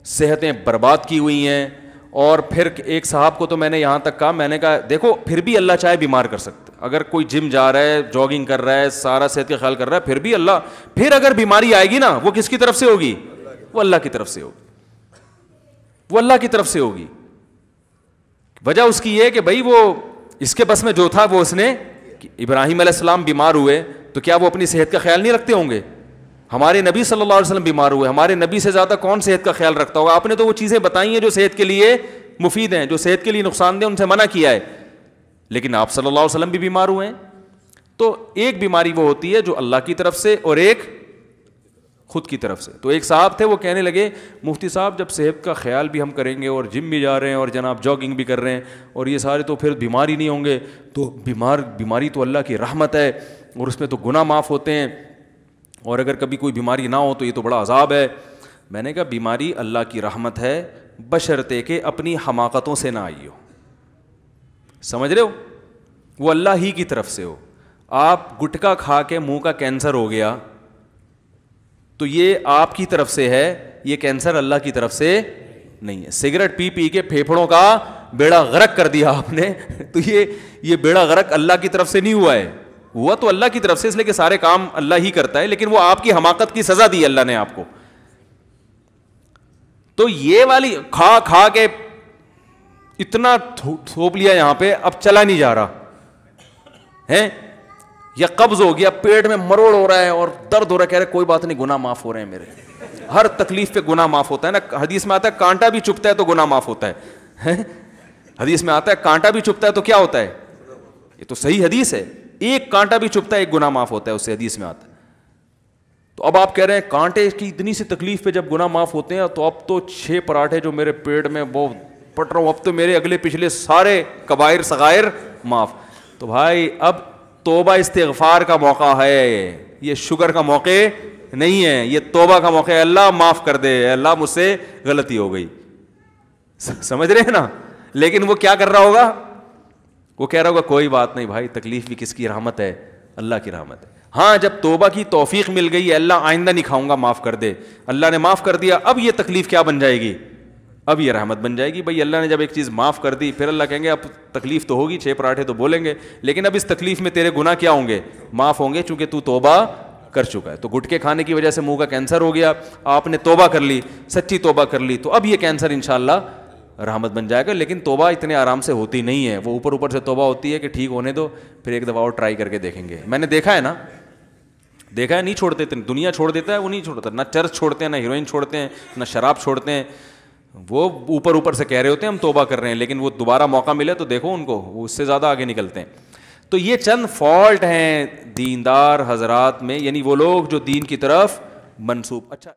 Speaker 1: صحتیں برباد کی ہوئی ہیں. اور پھر ایک صاحب کو تو میں نے یہاں تک کہا, میں نے کہا دیکھو پھر بھی اللہ چاہے بیمار کر سکتے. اگر کوئی جم جا رہا ہے, جاگنگ کر رہا ہے, سارا صحت کا خیال کر رہا ہے, پھر بھی اللہ, پھر اگر بیماری آئے گی نا وہ کس کی طرف سے ہوگی؟ وہ اللہ کی طرف سے ہوگی, وہ اللہ کی طرف سے ہوگی. وجہ اس کی یہ کہ بھائی وہ اس کے بس میں جو تھا وہ اس نے, ابراہیم علیہ السلام بیمار ہوئے تو کیا وہ اپنی صحت کا خیال نہیں رکھتے ہوں گے؟ ہمارے نبی صلی اللہ علیہ وسلم بیمار ہوئے, ہمارے نبی سے زیادہ کون صحت کا خیال رکھتا ہوگا؟ آپ نے تو وہ چیزیں بتائی ہیں جو صحت کے لیے مفید ہیں, جو صحت کے لیے نقصان دہ ان سے منع کیا ہے, لیکن آپ صلی اللہ علیہ وسلم بھی بیمار ہوئے ہیں. تو ایک بیماری وہ ہوتی ہے جو اللہ کی طرف سے اور ایک خود کی طرف سے. تو ایک صاحب تھے وہ کہنے لگے مفتی صاحب جب صحت کا خیال بھی ہم کریں گے اور جم بھی جا رہے ہیں اور جناب جاگنگ بھی کر رہے ہیں اور یہ سارے, تو پھر بیماری نہیں ہوں گے. تو بیماری تو اللہ کی رحمت ہے اور اس میں تو گناہ معاف ہوتے ہیں, اور اگر کبھی کوئی بیماری نہ ہو تو یہ تو بڑا عذاب ہے. میں نے کہا بیماری اللہ کی رحمت ہے بشرطے کہ اپنی حماقتوں سے نہ آئی ہو. سمجھ رہے ہو؟ وہ اللہ ہی کی طرف سے ہو. آپ گٹکا کھا کے منہ کا کینسر ہو گیا تو یہ آپ کی طرف سے ہے, یہ کینسر اللہ کی طرف سے نہیں ہے. سگریٹ پی پی کے پھیپھڑوں کا بیڑا غرق کر دیا آپ نے, تو یہ بیڑا غرق اللہ کی طرف سے نہیں ہوا ہے, ہوا تو اللہ کی طرف سے, اس لیے کہ سارے کام اللہ ہی کرتا ہے, لیکن وہ آپ کی حماقت کی سزا دی اللہ نے آپ کو. تو یہ والی کھا کھا کے اتنا تھوپ لیا یہاں پہ, اب چلا نہیں جا رہا ہے, یا قبض ہو گیا, پیٹ میں مروڑ ہو رہا ہے اور درد ہو رہا ہے, کہہ رہے کوئی بات نہیں گناہ معاف ہو رہے ہیں میرے, ہر تکلیف پہ گناہ معاف ہوتا ہے نا. حدیث میں آتا ہے کانٹا بھی چبھتا ہے تو گناہ معاف ہوتا ہے. حدیث میں آتا ہے کانٹا بھی چبھتا ہے تو کیا ہوتا ہے, یہ تو صحیح حدیث ہے, ایک کانٹا بھی چبھتا ہے ایک گناہ معاف ہوتا ہے, اس سے حدیث میں آتا ہے. تو اب آپ کہہ رہے ہیں کانٹے کی اتنی سی تکلیف پہ جب گناہ معاف ہوتے ہیں تو اب تو 6 پراٹھے جو میرے پیٹ میں وہ پٹ رہا ہوں، اب تو میرے اگلے پچھلے سارے کبائر صغائر معاف. تو بھائی اب توبہ استغفار کا موقع ہے، یہ شگر کا موقع نہیں ہے، یہ توبہ کا موقع ہے. اللہ معاف کر دے، اللہ مجھ سے غلطی ہو گئی، سمجھ رہے ہیں نا. لیکن وہ کیا کر رہا ہوگا؟ وہ کہہ رہا ہوگا کوئی بات نہیں بھائی، تکلیف بھی کس کی رحمت ہے؟ اللہ کی رحمت ہے. ہاں جب توبہ کی توفیق مل گئی ہے، اللہ آئندہ نہیں کھاؤں گا، معاف کر دے، اللہ نے معاف کر دیا، اب یہ تکلیف کیا بن جائے گی؟ اب یہ رحمت بن جائے گی. بھائی اللہ نے جب ایک چیز معاف کر دی، پھر اللہ کہیں گے اب تکلیف تو ہوگی، 6 پراٹھے تو بولیں گے، لیکن اب اس تکلیف میں تیرے گناہ کیا ہوں گے؟ معاف ہوں گے، چونکہ تو توبہ کر چکا ہے. تو گٹکے کھانے کی وجہ سے منہ کا کینسر ہو گیا، آپ نے توبہ کر لی، سچی توبہ کر لی، تو اب یہ کینسر انشاءاللہ رحمت بن جائے گا. لیکن توبہ اتنے آرام سے ہوتی نہیں ہے، وہ اوپر اوپر سے توبہ ہوتی ہے کہ ٹھیک ہونے دو، پھر ایک دفعہ اور ٹرائی کر کے دیکھیں گے. میں نے دیکھا ہے نا، دیکھا ہے، نہیں چھوڑتے. دنیا چھوڑ دیتا ہے، وہ نہیں چھوڑتا. نہ چرچ چھوڑتے ہیں، نہ ہیروئن چھوڑتے ہیں، نہ شراب چھوڑتے ہیں. وہ اوپر اوپر سے کہہ رہے ہوتے ہیں ہم توبہ کر رہے ہیں، لیکن وہ دوبارہ موقع ملے تو دیکھو ان کو، وہ اس سے زیادہ آگے نکلتے ہیں. تو یہ چند فالٹ ہیں دیندار حضرات میں، یعنی وہ لوگ جو دین کی طرف منسوب. اچھا